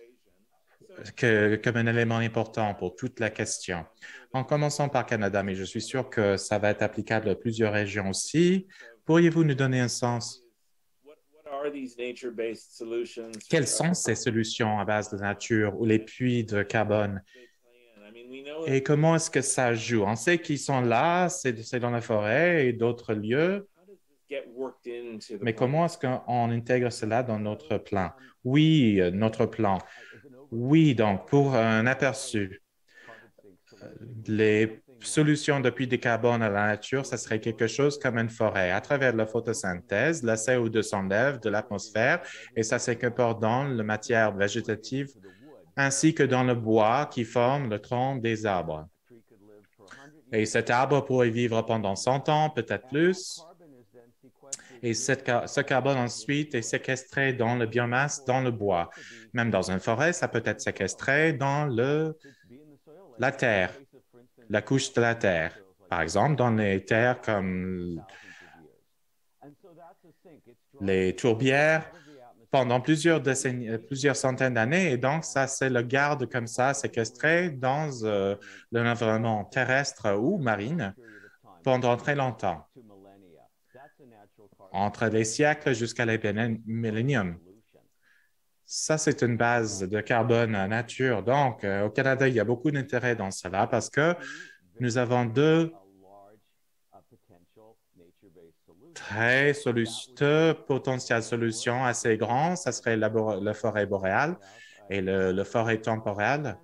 comme un élément important pour toute la question. En commençant par Canada, mais je suis sûr que ça va être applicable à plusieurs régions aussi. Pourriez-vous nous donner un sens? Quelles sont ces solutions à base de nature ou les puits de carbone? Et comment est-ce que ça joue? On sait qu'ils sont là, c'est dans la forêt et d'autres lieux, mais comment est-ce qu'on intègre cela dans notre plan? Oui, notre plan. Oui, donc pour un aperçu, les solutions de puits de carbone à la nature, ça serait quelque chose comme une forêt. À travers la photosynthèse, le CO2 s'enlève de l'atmosphère et ça s'incorpore dans la matière végétative ainsi que dans le bois qui forme le tronc des arbres. Et cet arbre pourrait vivre pendant 100 ans, peut-être plus. Et ce carbone ensuite est séquestré dans la biomasse, dans le bois. Même dans une forêt, ça peut être séquestré dans la terre, la couche de la terre. Par exemple, dans les terres comme les tourbières, pendant plusieurs décennies, plusieurs centaines d'années. Et donc, ça, c'est le garde comme ça, séquestré dans l'environnement terrestre ou marine pendant très longtemps, entre les siècles jusqu'à les milléniums. Ça, c'est une base de carbone nature. Donc, au Canada, il y a beaucoup d'intérêt dans cela parce que nous avons deux potentielles solutions assez grandes. Ça serait la forêt boréale et le forêt temporelle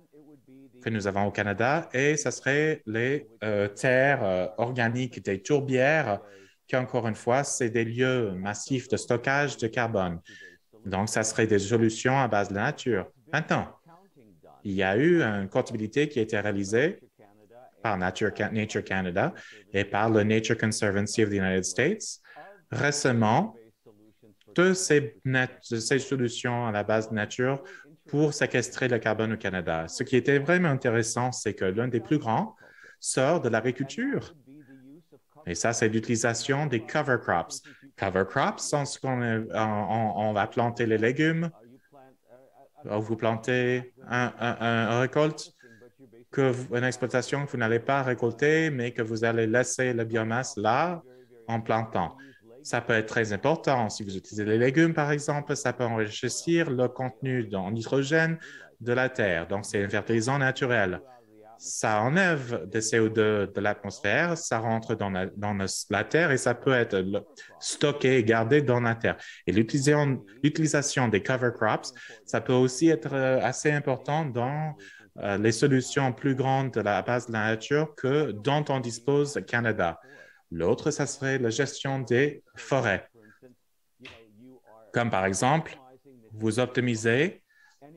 que nous avons au Canada. Et ça serait les terres organiques des tourbières qui, encore une fois, c'est des lieux massifs de stockage de carbone. Donc, ça serait des solutions à base de la nature. Maintenant, il y a eu une comptabilité qui a été réalisée par Nature Canada et par le Nature Conservancy of the United States récemment de ces solutions à la base de nature pour séquestrer le carbone au Canada. Ce qui était vraiment intéressant, c'est que l'un des plus grands sort de l'agriculture. Et ça, c'est l'utilisation des cover crops. Cover crops sont ce on va planter les légumes. Vous plantez une récolte, une exploitation que vous n'allez pas récolter, mais que vous allez laisser la biomasse là en plantant. Ça peut être très important. Si vous utilisez les légumes, par exemple, ça peut enrichir le contenu en nitrogène de la terre. Donc, c'est un fertilisant naturel. Ça enlève des CO2 de l'atmosphère, ça rentre dans la terre et ça peut être stocké et gardé dans la terre. Et l'utilisation des cover crops, ça peut aussi être assez important dans les solutions plus grandes de la base de la nature dont on dispose au Canada. L'autre, ça serait la gestion des forêts. Comme par exemple, vous optimisez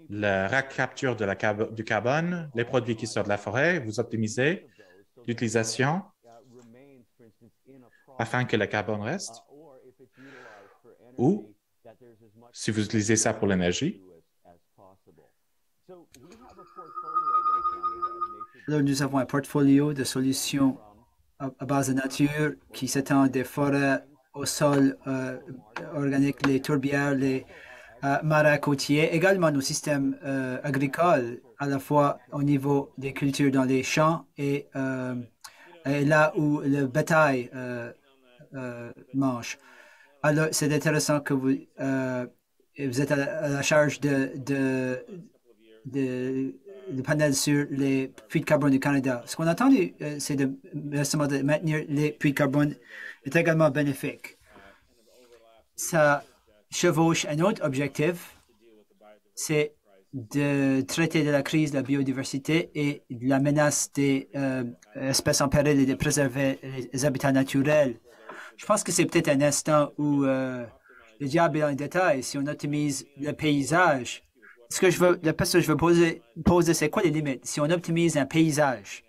la recapture du carbone, les produits qui sortent de la forêt, vous optimisez l'utilisation afin que le carbone reste. Ou, si vous utilisez ça pour l'énergie. Alors, nous avons un portfolio de solutions à base de nature qui s'étend des forêts au sol organique, les tourbières, les marais côtiers, également nos systèmes agricoles, à la fois au niveau des cultures dans les champs et là où le bétail mange. Alors, c'est intéressant que vous êtes à la charge de panels sur les puits de carbone du Canada. Ce qu'on a entendu, c'est récemment de maintenir les puits de carbone est également bénéfique. Ça chevauche un autre objectif, c'est de traiter de la crise de la biodiversité et de la menace des espèces en péril et de préserver les habitats naturels. Je pense que c'est peut-être un instant où le diable est dans les détails. Si on optimise le paysage, la question que je veux poser, c'est quoi les limites? Si on optimise un paysage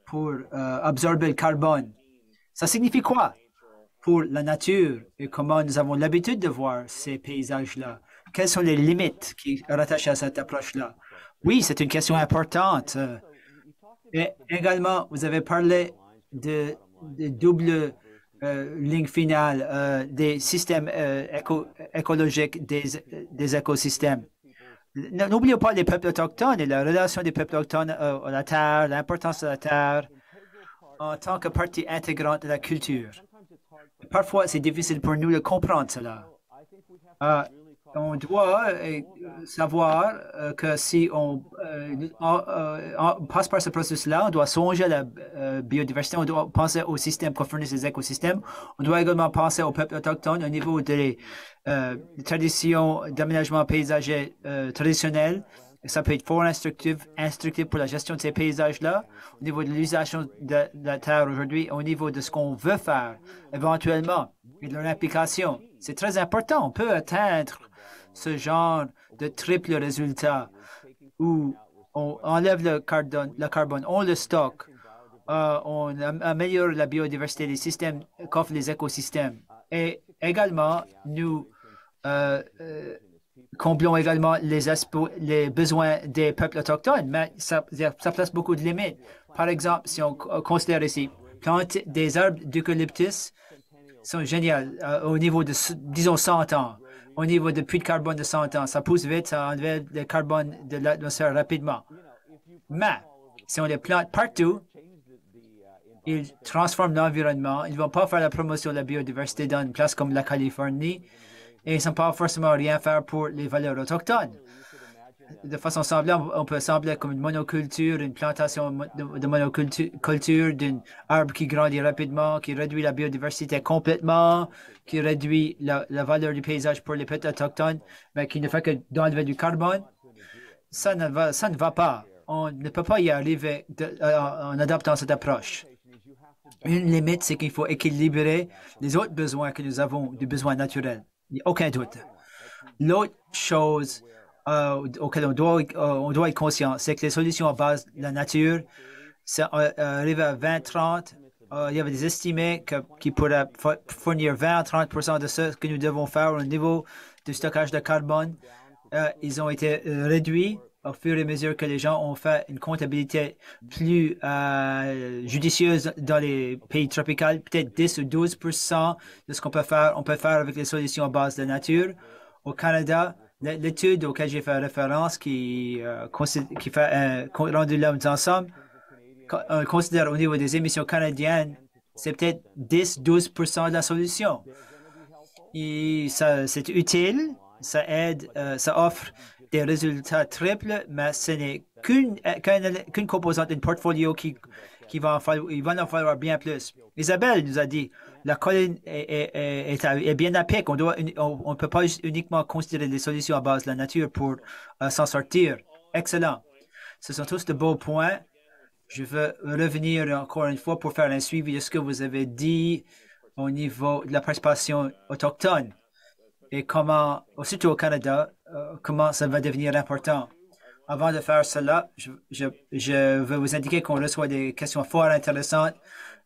pour absorber le carbone, ça signifie quoi pour la nature et comment nous avons l'habitude de voir ces paysages-là? Quelles sont les limites qui sont rattachées à cette approche-là? Oui, c'est une question importante. Et également, vous avez parlé de double ligne finale des systèmes écologiques des écosystèmes. N'oublions pas les peuples autochtones et la relation des peuples autochtones à la terre, l'importance de la terre en tant que partie intégrante de la culture. Parfois, c'est difficile pour nous de comprendre cela. On doit savoir que si on passe par ce processus-là, on doit songer à la biodiversité, on doit penser au système qu'on fournit ces écosystèmes, on doit également penser aux peuples autochtones au niveau des traditions d'aménagement paysager traditionnelles. Ça peut être fort instructif pour la gestion de ces paysages-là, au niveau de l'utilisation de la terre aujourd'hui, au niveau de ce qu'on veut faire éventuellement et de leur implication. C'est très important. On peut atteindre ce genre de triple résultat où on enlève le carbone, on le stocke, on améliore la biodiversité des systèmes qu'offrent les écosystèmes. Et également, nous comblons également les besoins des peuples autochtones, mais ça place beaucoup de limites. Par exemple, si on considère ici, planter des arbres d'eucalyptus sont géniaux au niveau de, disons, 100 ans. Au niveau de puits de carbone de 100 ans, ça pousse vite, ça enlève le carbone de l'atmosphère rapidement. Mais si on les plante partout, ils transforment l'environnement. Ils ne vont pas faire la promotion de la biodiversité dans une place comme la Californie et ils ne sont pas forcément rien faire pour les valeurs autochtones. De façon semblable, on peut sembler comme une monoculture, une plantation de monoculture d'un arbre qui grandit rapidement, qui réduit la biodiversité complètement, qui réduit la valeur du paysage pour les peuples autochtones, mais qui ne fait que d'enlever du carbone. Ça ne va pas. On ne peut pas y arriver en adoptant cette approche. Une limite, c'est qu'il faut équilibrer les autres besoins que nous avons, des besoins naturels. Il n'y a aucun doute. L'autre chose auquel on doit être conscient, c'est que les solutions à base de la nature, ça arrive à 20-30. Il y avait des estimés qui pourraient fournir 20 à 30% de ce que nous devons faire au niveau du stockage de carbone. Ils ont été réduits au fur et à mesure que les gens ont fait une comptabilité plus judicieuse dans les pays tropicaux, peut-être 10 ou 12% de ce qu'on peut faire, on peut faire avec les solutions à base de la nature. Au Canada, l'étude auquel j'ai fait référence qui fait un compte rendu là nous ensemble, on considère au niveau des émissions canadiennes, c'est peut-être 10-12% de la solution. Et c'est utile, ça aide, ça offre des résultats triples, mais ce n'est qu'une composante d'un portfolio il va en falloir bien plus. Isabelle nous a dit, la colline est bien à pic. On ne peut pas uniquement considérer des solutions à base de la nature pour s'en sortir. Excellent. Ce sont tous de beaux points. Je veux revenir encore une fois pour faire un suivi de ce que vous avez dit au niveau de la participation autochtone et comment, surtout au Canada, comment ça va devenir important. Avant de faire cela, je veux vous indiquer qu'on reçoit des questions fort intéressantes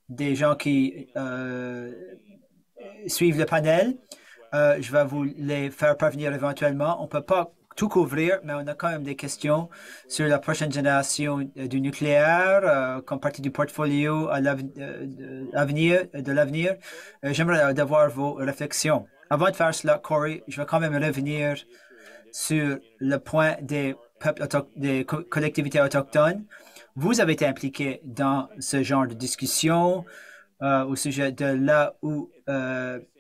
des gens qui suivent le panel. Je vais vous les faire parvenir éventuellement. On ne peut pas tout couvrir, mais on a quand même des questions sur la prochaine génération du nucléaire comme partie du portfolio à l'avenir. J'aimerais avoir vos réflexions. Avant de faire cela, Corey, je vais quand même revenir sur le point des peuples des collectivités autochtones. Vous avez été impliqué dans ce genre de discussion au sujet de là où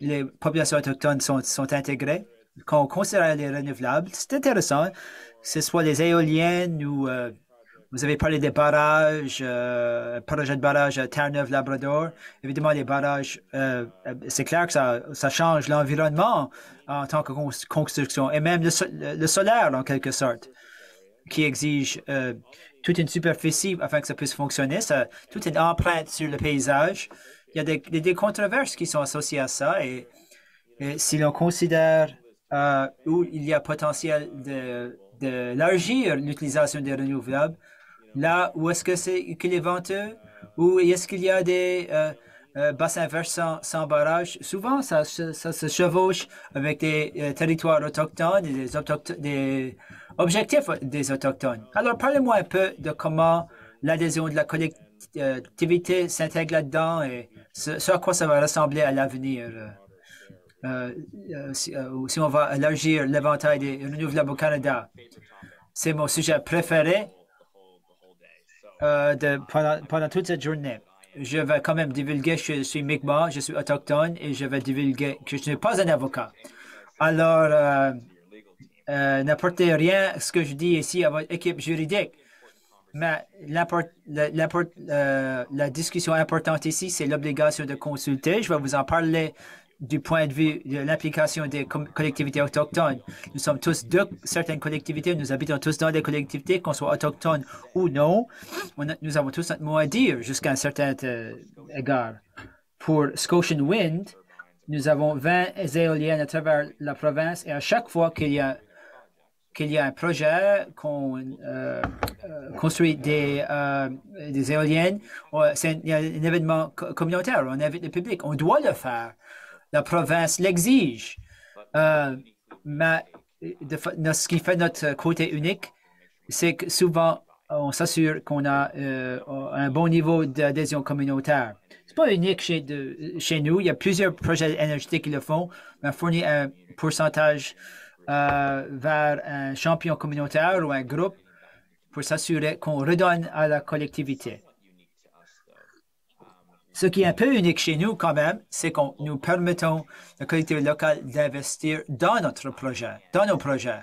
les populations autochtones sont intégrées. Quand on considère les renouvelables, c'est intéressant, que ce soit les éoliennes ou vous avez parlé des barrages, projet de barrage à Terre-Neuve-Labrador. Évidemment, les barrages, c'est clair que ça change l'environnement en tant que construction et même le solaire en quelque sorte, qui exige toute une superficie afin que ça puisse fonctionner, toute une empreinte sur le paysage. Il y a des controverses qui sont associées à ça et si l'on considère où il y a potentiel d'élargir l'utilisation des renouvelables, là où est-ce que qu'il est venteux, ou est-ce qu'il y a des bassins versants sans barrage, souvent ça se chevauche avec des territoires autochtones et des objectifs des autochtones. Alors, parlez-moi un peu de comment l'adhésion de la collectivité s'intègre là-dedans et ce à quoi ça va ressembler à l'avenir. Si on va élargir l'éventail des renouvelables au Canada. C'est mon sujet préféré pendant toute cette journée. Je vais quand même divulguer que je suis Mi'kmaq, je suis autochtone et je vais divulguer que je ne suis pas un avocat. Alors, n'apportez rien ce que je dis ici à votre équipe juridique. Mais la discussion importante ici, c'est l'obligation de consulter. Je vais vous en parler du point de vue de l'implication des collectivités autochtones. Nous sommes tous de certaines collectivités, nous habitons tous dans des collectivités, qu'on soit autochtones ou non. Nous avons tous notre mot à dire jusqu'à un certain égard. Pour Scotian Wind, nous avons 20 éoliennes à travers la province et à chaque fois qu'il y a un projet qu'on construit des éoliennes, il y a un événement communautaire, on invite le public, on doit le faire. La province l'exige. Mais ce qui fait notre côté unique, c'est que souvent, on s'assure qu'on a un bon niveau d'adhésion communautaire. Ce n'est pas unique chez nous. Il y a plusieurs projets énergétiques qui le font, mais on fournit un pourcentage vers un champion communautaire ou un groupe pour s'assurer qu'on redonne à la collectivité. Ce qui est un peu unique chez nous quand même, c'est que nous permettons la collectivité locale d'investir dans nos projets.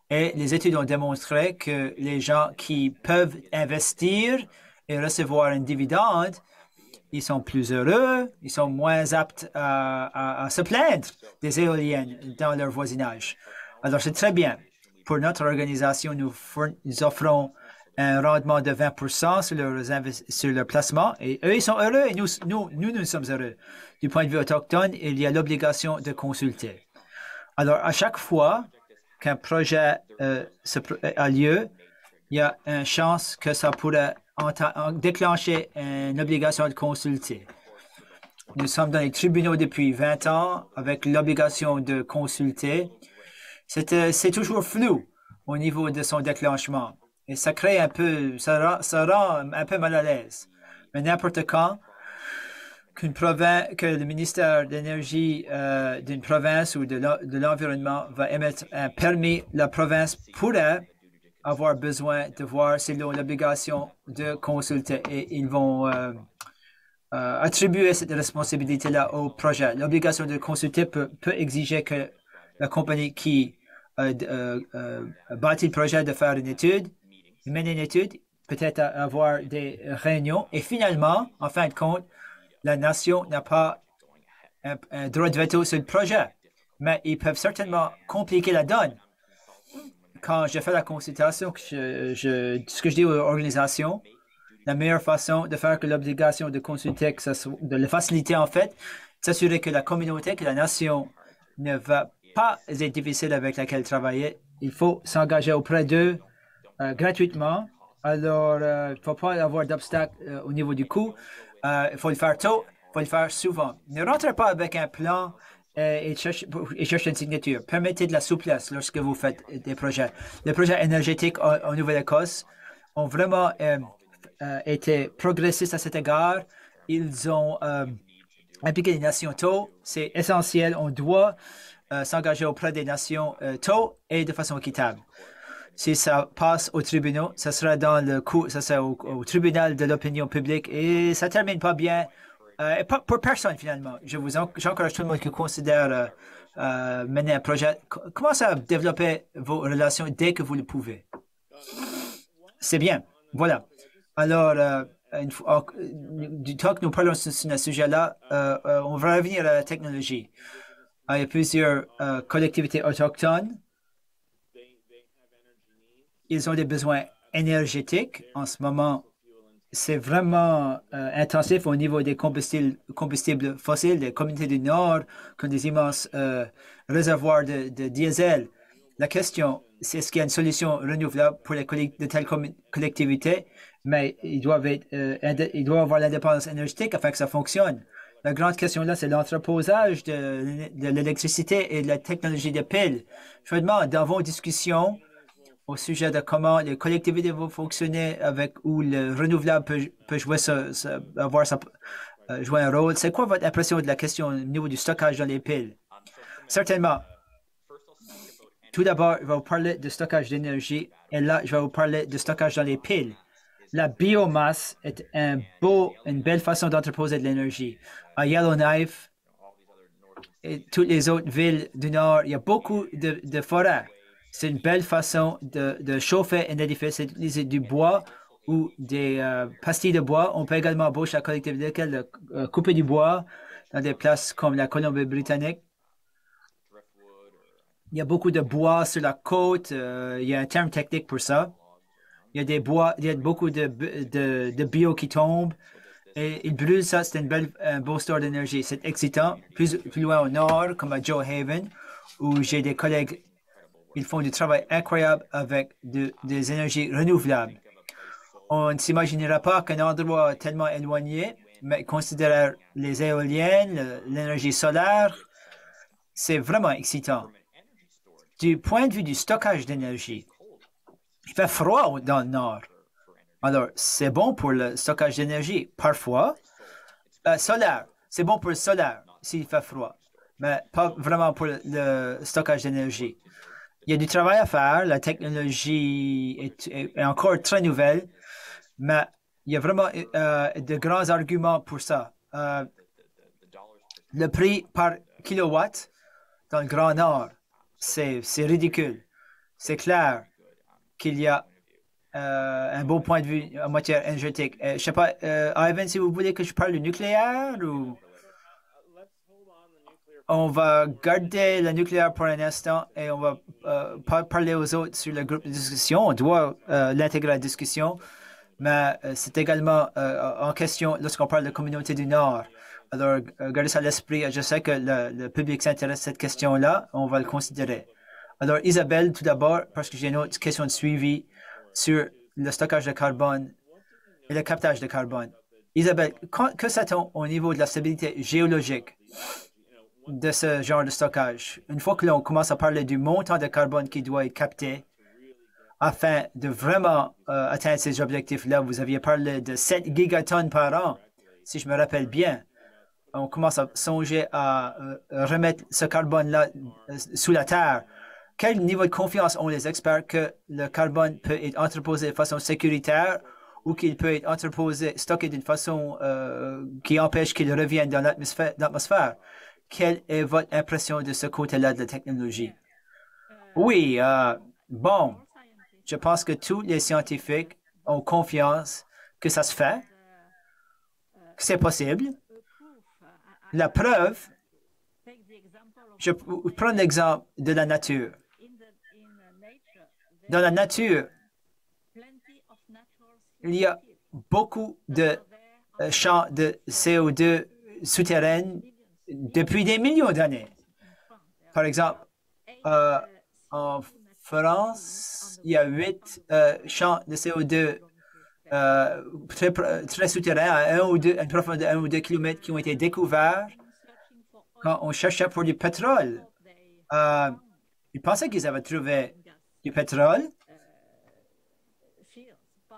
Et les études ont démontré que les gens qui peuvent investir et recevoir un dividende, ils sont plus heureux, ils sont moins aptes à se plaindre des éoliennes dans leur voisinage. Alors, c'est très bien. Pour notre organisation, nous offrons un rendement de 20% sur leur placement. Et eux, ils sont heureux et nous sommes heureux. Du point de vue autochtone, il y a l'obligation de consulter. Alors, à chaque fois qu'un projet a lieu, il y a une chance que ça pourrait déclencher une obligation de consulter. Nous sommes dans les tribunaux depuis 20 ans avec l'obligation de consulter. C'est toujours flou au niveau de son déclenchement. Et ça crée ça rend un peu mal à l'aise. Mais n'importe quand que le ministère de l'Énergie d'une province ou de l'Environnement va émettre un permis, la province pourrait avoir besoin de voir s'ils ont l'obligation de consulter et ils vont attribuer cette responsabilité-là au projet. L'obligation de consulter peut exiger que la compagnie qui bâtit le projet de faire mener une étude, peut-être avoir des réunions. Et finalement, en fin de compte, la nation n'a pas un droit de veto sur le projet. Mais ils peuvent certainement compliquer la donne. Quand je fais la consultation, ce que je dis aux organisations, la meilleure façon de faire que l'obligation de consulter, de le faciliter en fait, s'assurer que la communauté, que la nation ne va pas être difficile avec laquelle travailler. Il faut s'engager auprès d'eux gratuitement. Alors, il ne faut pas avoir d'obstacle au niveau du coût. Il faut le faire tôt, il faut le faire souvent. Ne rentrez pas avec un plan et cherche une signature. Permettez de la souplesse lorsque vous faites des projets. Les projets énergétiques en Nouvelle-Écosse ont vraiment été progressistes à cet égard. Ils ont impliqué les nations tôt. C'est essentiel. On doit s'engager auprès des nations tôt et de façon équitable. Si ça passe au tribunal, ça sera dans le coup, ça sera au tribunal de l'opinion publique et ça termine pas bien. Pas pour personne finalement. J'encourage tout le monde qui considère mener un projet. Commencez à développer vos relations dès que vous le pouvez. C'est bien. Voilà. Alors, du temps que nous parlons sur ce sujet-là, on va revenir à la technologie. Il y a plusieurs collectivités autochtones. Ils ont des besoins énergétiques. En ce moment, c'est vraiment intensif au niveau des combustibles fossiles. Les communautés du Nord qui ont des immenses réservoirs de diesel. La question, c'est est-ce qu'il y a une solution renouvelable pour de telles collectivités, mais ils doivent avoir l'indépendance énergétique afin que ça fonctionne. La grande question là, c'est l'entreposage de l'électricité et de la technologie des piles. Je me demande, dans vos discussions au sujet de comment les collectivités vont fonctionner où le renouvelable peut jouer jouer un rôle, c'est quoi votre impression de la question au niveau du stockage dans les piles? Certainement. Tout d'abord, je vais vous parler de stockage d'énergie et là, je vais vous parler de stockage dans les piles. La biomasse est une belle façon d'entreposer de l'énergie. À Yellowknife et toutes les autres villes du Nord, il y a beaucoup de forêts. C'est une belle façon de chauffer un édifice, c'est d'utiliser du bois ou des pastilles de bois. On peut également embaucher la collectivité de couper du bois dans des places comme la Colombie-Britannique. Il y a beaucoup de bois sur la côte. Il y a un terme technique pour ça. Il y a beaucoup de bio qui tombent. Et ils brûlent ça. C'est un beau store d'énergie. C'est excitant. Plus loin au nord, comme à Joe Haven, où j'ai des collègues. Ils font du travail incroyable avec des énergies renouvelables. On ne s'imaginera pas qu'un endroit tellement éloigné, mais considérer les éoliennes, l'énergie solaire, c'est vraiment excitant. Du point de vue du stockage d'énergie, il fait froid dans le nord. Alors, c'est bon pour le stockage d'énergie. Parfois, solaire, c'est bon pour le solaire s'il fait froid, mais pas vraiment pour le stockage d'énergie. Il y a du travail à faire. La technologie est encore très nouvelle, mais il y a vraiment de grands arguments pour ça. Le prix par kilowatt dans le Grand Nord, c'est ridicule. C'est clair qu'il y a un bon point de vue en matière énergétique. Je ne sais pas, Ivan, si vous voulez que je parle du nucléaire ou... On va garder le nucléaire pour un instant et on va parler aux autres sur le groupe de discussion. On doit l'intégrer à la discussion, mais c'est également en question lorsqu'on parle de la communauté du Nord. Alors, gardez ça à l'esprit. Je sais que le public s'intéresse à cette question-là. On va le considérer. Alors, Isabelle, tout d'abord, parce que j'ai une autre question de suivi sur le stockage de carbone et le captage de carbone. Isabelle, que sait-on au niveau de la stabilité géologique de ce genre de stockage? Une fois que l'on commence à parler du montant de carbone qui doit être capté afin de vraiment atteindre ces objectifs-là, vous aviez parlé de 7 gigatonnes par an, si je me rappelle bien. On commence à songer à remettre ce carbone-là sous la terre. Quel niveau de confiance ont les experts que le carbone peut être entreposé de façon sécuritaire ou qu'il peut être entreposé, stocké d'une façon qui empêche qu'il revienne dans l'atmosphère? Quelle est votre impression de ce côté-là de la technologie? Oui, bon, je pense que tous les scientifiques ont confiance que ça se fait, que c'est possible. La preuve, je prends l'exemple de la nature. Dans la nature, il y a beaucoup de champs de CO2 souterrains depuis des millions d'années. Par exemple, en France, il y a 8 champs de CO2 très souterrains à une profondeur de 1 ou 2 kilomètres qui ont été découverts quand on cherchait pour du pétrole, ils pensaient qu'ils avaient trouvé du pétrole.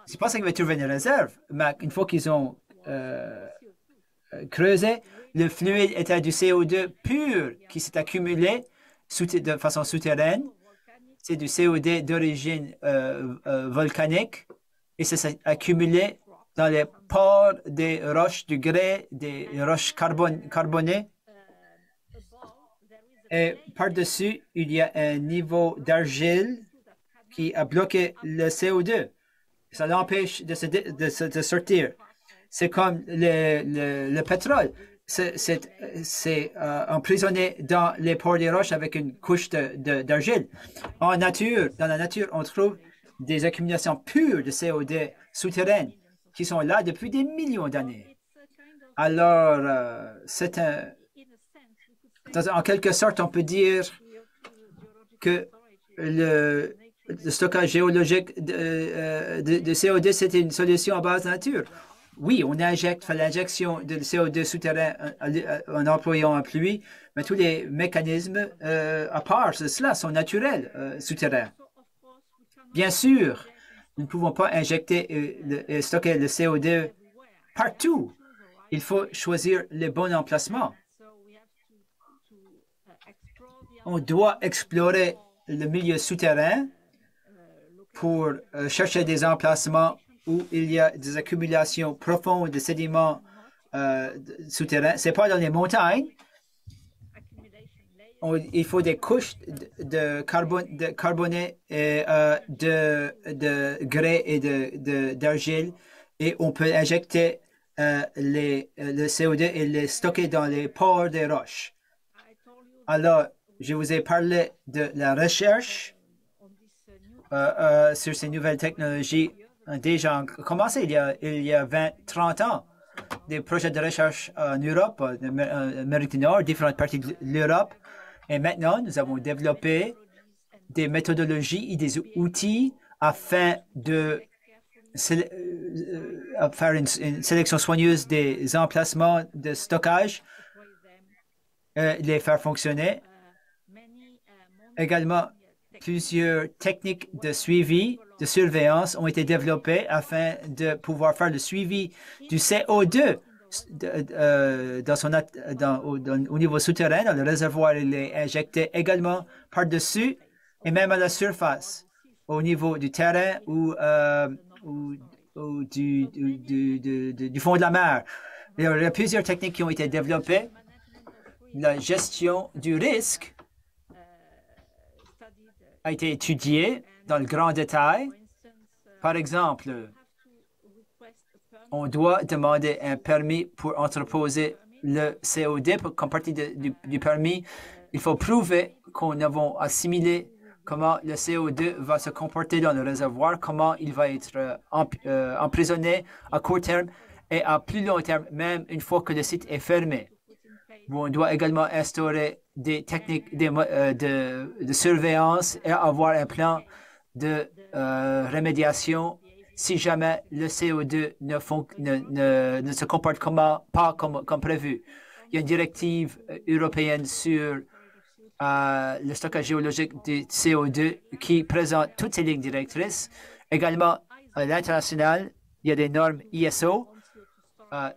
Ils pensaient qu'ils avaient trouvé une réserve, mais une fois qu'ils ont creusé, le fluide était du CO2 pur qui s'est accumulé de façon souterraine. C'est du CO2 d'origine volcanique et ça s'est accumulé dans les pores des roches du grès, des roches carbonées. Et par-dessus, il y a un niveau d'argile qui a bloqué le CO2. Ça l'empêche de sortir. C'est comme le pétrole. C'est emprisonné dans les pores des roches avec une couche d'argile. Dans la nature, on trouve des accumulations pures de CO2 souterraines qui sont là depuis des millions d'années. Alors, en quelque sorte, on peut dire que le stockage géologique de CO2, c'était une solution à base de nature. Oui, on fait l'injection de CO2 souterrain en employant un pluie, mais tous les mécanismes, à part cela, sont naturels souterrains. Bien sûr, nous ne pouvons pas injecter et stocker le CO2 partout. Il faut choisir le bon emplacement. On doit explorer le milieu souterrain pour chercher des emplacements où il y a des accumulations profondes de sédiments souterrains. Ce n'est pas dans les montagnes. Il faut des couches de carboné et de grès et d'argile et on peut injecter le CO2 et le stocker dans les pores des roches. Alors, je vous ai parlé de la recherche sur ces nouvelles technologies déjà commencé il y a 20-30 ans. Des projets de recherche en Europe, en Amérique du Nord, différentes parties de l'Europe. Et maintenant, nous avons développé des méthodologies et des outils afin de faire une sélection soigneuse des emplacements de stockage, les faire fonctionner. Également, plusieurs techniques de suivi, de surveillance ont été développées afin de pouvoir faire le suivi du CO2 au niveau souterrain, dans le réservoir. Il est injecté également par-dessus et même à la surface, au niveau du terrain ou du fond de la mer. Il y a plusieurs techniques qui ont été développées. La gestion du risque a été étudiée dans le grand détail. Par exemple, on doit demander un permis pour entreposer le CO2. Comme partie du permis, il faut prouver qu'on a assimilé comment le CO2 va se comporter dans le réservoir, comment il va être emprisonné à court terme et à plus long terme, même une fois que le site est fermé. On doit également instaurer des techniques de surveillance et avoir un plan de remédiation si jamais le CO2 ne se comporte pas comme prévu. Il y a une directive européenne sur le stockage géologique du CO2 qui présente toutes ces lignes directrices. Également, à l'international, il y a des normes ISO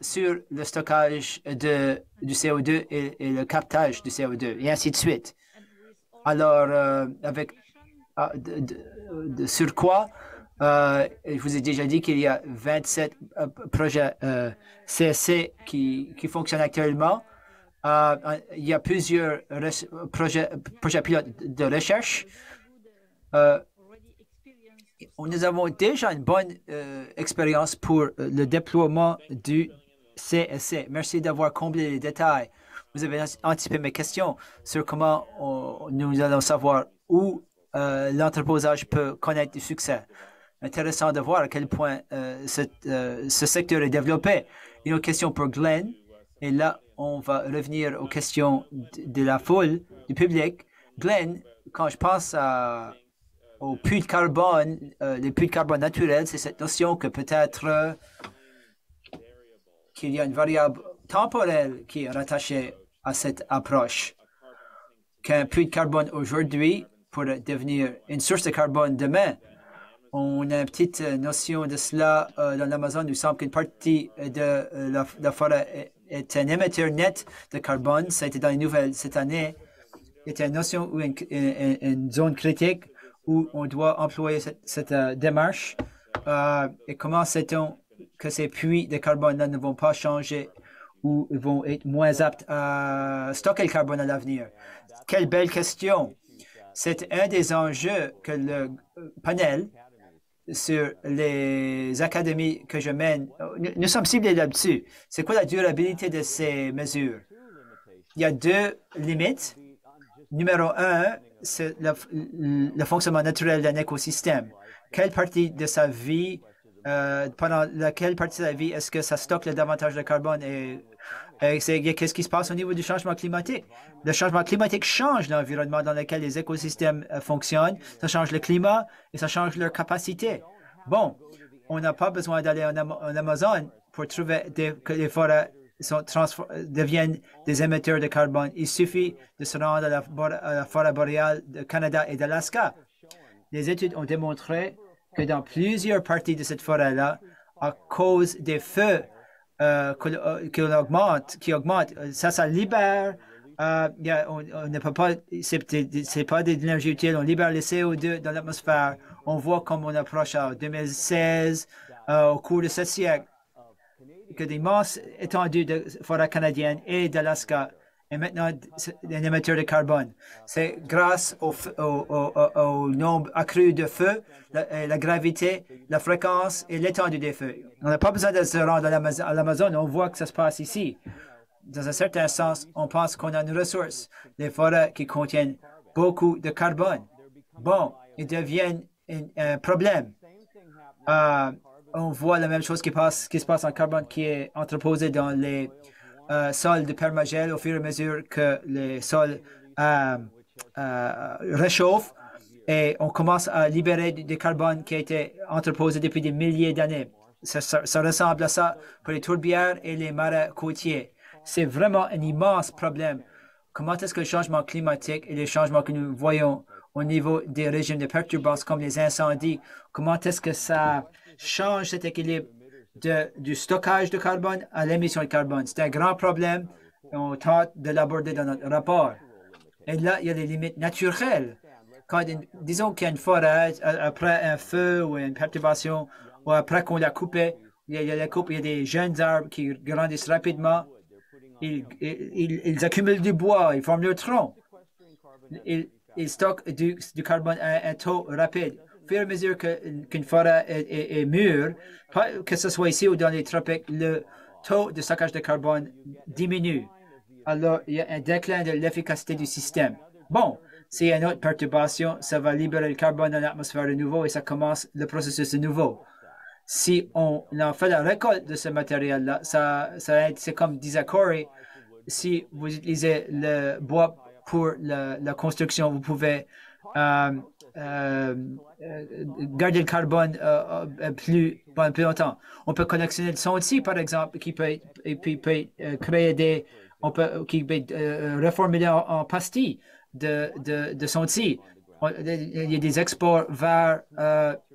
sur le stockage du CO2 et le captage du CO2, et ainsi de suite. Alors, sur quoi, je vous ai déjà dit qu'il y a 27 projets CSC qui fonctionnent actuellement. Il y a plusieurs projets pilotes de recherche. Nous avons déjà une bonne expérience pour le déploiement du CSC. Merci d'avoir comblé les détails. Vous avez anticipé mes questions sur comment nous allons savoir où l'entreposage peut connaître du succès. Intéressant de voir à quel point ce secteur est développé. Une question pour Glenn. Et là, on va revenir aux questions de la foule, du public. Glenn, quand je pense aux puits de carbone, les puits de carbone naturels, c'est cette notion que peut-être qu'il y a une variable temporelle qui est rattachée à cette approche. Qu'un puits de carbone aujourd'hui pourrait devenir une source de carbone demain. On a une petite notion de cela dans l'Amazon. Il semble qu'une partie de la forêt est un émetteur net de carbone. Ça a été dans les nouvelles cette année. C'est une notion ou une zone critique où on doit employer cette démarche. Et comment sait-on que ces puits de carbone-là ne vont pas changer ou vont être moins aptes à stocker le carbone à l'avenir? Quelle belle question! C'est un des enjeux que le panel sur les académies que je mène, nous sommes ciblés là-dessus. C'est quoi la durabilité de ces mesures? Il y a deux limites. Numéro un, c'est le fonctionnement naturel d'un écosystème. Quelle partie de sa vie, pendant laquelle partie de sa vie est-ce que ça stocke davantage de carbone et qu'est-ce qui se passe au niveau du changement climatique? Le changement climatique change l'environnement dans lequel les écosystèmes fonctionnent. Ça change le climat et ça change leur capacité. Bon, on n'a pas besoin d'aller en Amazon pour trouver que les forêts deviennent des émetteurs de carbone. Il suffit de se rendre à la forêt boréale du Canada et d'Alaska. Les études ont démontré que dans plusieurs parties de cette forêt-là, à cause des feux qui augmentent, ça libère. On ne peut pas, c'est pas de l'énergie utile. On libère le CO2 dans l'atmosphère. On voit comme on approche en 2016, au cours de ce siècle, que d'immenses étendues de forêt canadienne et d'Alaska est maintenant un émetteur de carbone. C'est grâce au nombre accru de feux, la gravité, la fréquence et l'étendue des feux. On n'a pas besoin de se rendre à l'Amazon, on voit que ça se passe ici. Dans un certain sens, on pense qu'on a une ressource, les forêts qui contiennent beaucoup de carbone. Bon, ils deviennent un problème. On voit la même chose qui se passe en carbone qui est entreposé dans les sols de permagel au fur et à mesure que les sols réchauffent et on commence à libérer du carbone qui a été entreposé depuis des milliers d'années. Ça ressemble à ça pour les tourbières et les marais côtiers. C'est vraiment un immense problème. Comment est-ce que le changement climatique et les changements que nous voyons au niveau des régimes de perturbances comme les incendies, comment est-ce que ça change cet équilibre du stockage de carbone à l'émission de carbone? C'est un grand problème et on tente de l'aborder dans notre rapport. Et là, il y a des limites naturelles. Disons qu'il y a une forêt, après un feu ou une perturbation, ou après qu'on l'a coupé, il y a des jeunes arbres qui grandissent rapidement. Ils accumulent du bois, ils forment leur tronc. Ils stockent du carbone à un taux rapide. Au fur et à mesure qu'une forêt est mûre, que ce soit ici ou dans les tropiques, le taux de stockage de carbone diminue. Alors, il y a un déclin de l'efficacité du système. Bon, s'il y a une autre perturbation, ça va libérer le carbone dans l'atmosphère de nouveau et ça commence le processus de nouveau. Si on en fait la récolte de ce matériel-là, c'est comme disait Corey, si vous utilisez le bois pour la construction, vous pouvez garder le carbone plus longtemps. On peut collectionner le son-ci, par exemple, qui peut créer qui peut reformuler en pastilles de son-ci. Il y a des exports vers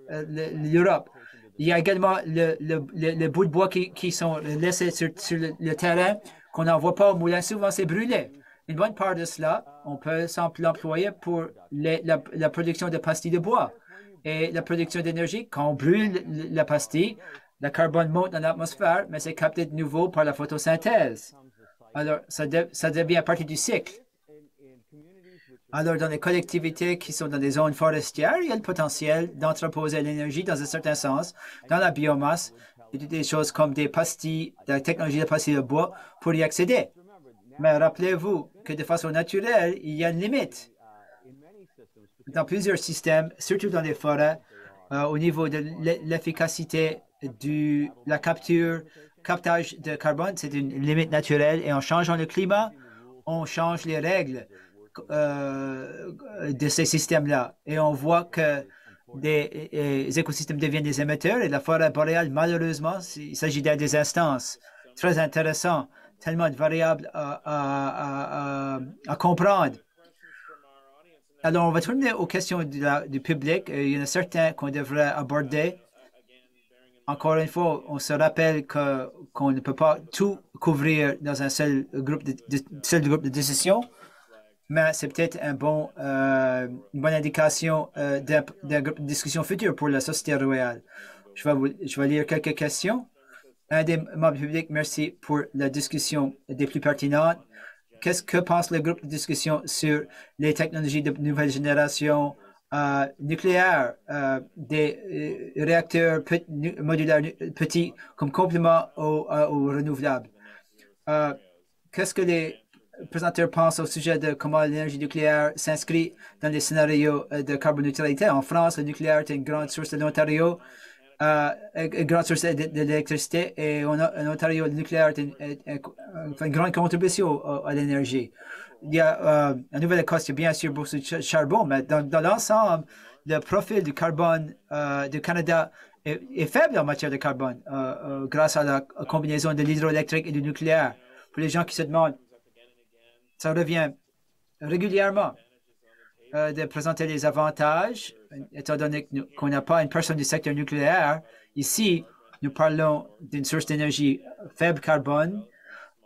l'Europe. Il y a également le bout de bois qui sont laissés sur le terrain qu'on n'envoie pas au moulin. Souvent, c'est brûlé. Une bonne part de cela, on peut l'employer pour la production de pastilles de bois. Et la production d'énergie, quand on brûle la pastille, le carbone monte dans l'atmosphère, mais c'est capté de nouveau par la photosynthèse. Alors, ça devient partie du cycle. Alors, dans les collectivités qui sont dans des zones forestières, il y a le potentiel d'entreposer l'énergie dans un certain sens, dans la biomasse, et des choses comme des pastilles, la technologie de pastilles de bois pour y accéder. Mais rappelez-vous que de façon naturelle, il y a une limite. Dans plusieurs systèmes, surtout dans les forêts, au niveau de l'efficacité de la captage de carbone, c'est une limite naturelle. Et en changeant le climat, on change les règles de ces systèmes-là. Et on voit que des écosystèmes deviennent des émetteurs et la forêt boréale, malheureusement, il s'agit des instances très intéressantes, tellement de variables à comprendre. Alors, on va tourner aux questions du public. Il y en a certains qu'on devrait aborder. Encore une fois, on se rappelle qu'on ne peut pas tout couvrir dans un seul groupe de discussion, mais c'est peut-être une bonne indication d'un groupe de discussion futur pour la Société royale. Je vais lire quelques questions. Un des membres publics, merci pour la discussion des plus pertinentes. Qu'est-ce que pense le groupe de discussion sur les technologies de nouvelle génération nucléaires, des réacteurs modulaires petits comme complément aux renouvelables? Qu'est-ce que les présenteurs pensent au sujet de comment l'énergie nucléaire s'inscrit dans les scénarios de carboneutralité? En France, le nucléaire est une grande source de l'Ontario. Une grande source d'électricité et en Ontario, le nucléaire est une grande contribution à l'énergie. Il y a en Nouvelle-Écosse, il y a bien sûr beaucoup de charbon, mais dans l'ensemble, le profil du carbone du Canada est faible en matière de carbone grâce à la combinaison de l'hydroélectrique et du nucléaire. Pour les gens qui se demandent, ça revient régulièrement de présenter les avantages, étant donné qu'on n'a pas une personne du secteur nucléaire. Ici, nous parlons d'une source d'énergie faible carbone.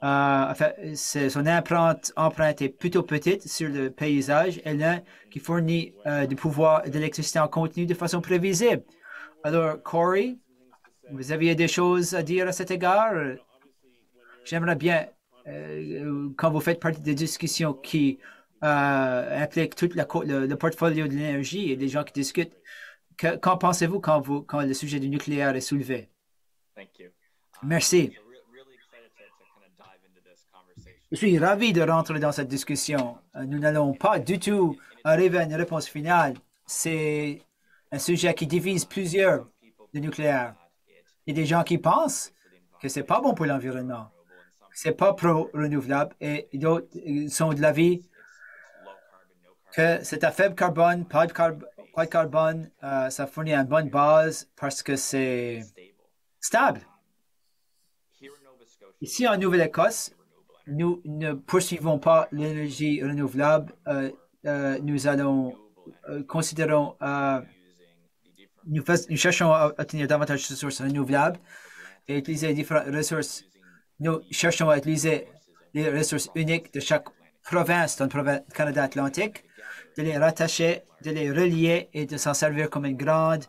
Son empreinte est plutôt petite sur le paysage et l'un qui fournit du pouvoir et de l'électricité en continu de façon prévisible. Alors, Corey, vous aviez des choses à dire à cet égard? J'aimerais bien, quand vous faites partie des discussions qui implique tout le portfolio de l'énergie et les gens qui discutent. Qu'en pensez-vous quand le sujet du nucléaire est soulevé? Merci. Je suis ravi de rentrer dans cette discussion. Nous n'allons pas du tout arriver à une réponse finale. C'est un sujet qui divise plusieurs, le nucléaire. Il y a des gens qui pensent que c'est pas bon pour l'environnement, c'est pas pro-renouvelable, et d'autres sont de l'avis que c'est à faible carbone, pas de carbone, ça fournit une bonne base parce que c'est stable. Ici en Nouvelle-Écosse, nous ne poursuivons pas l'énergie renouvelable. Nous cherchons à obtenir davantage de ressources renouvelables et utiliser différentes ressources. Nous cherchons à utiliser les ressources uniques de chaque province dans le Canada atlantique, de les rattacher, de les relier et de s'en servir comme une grande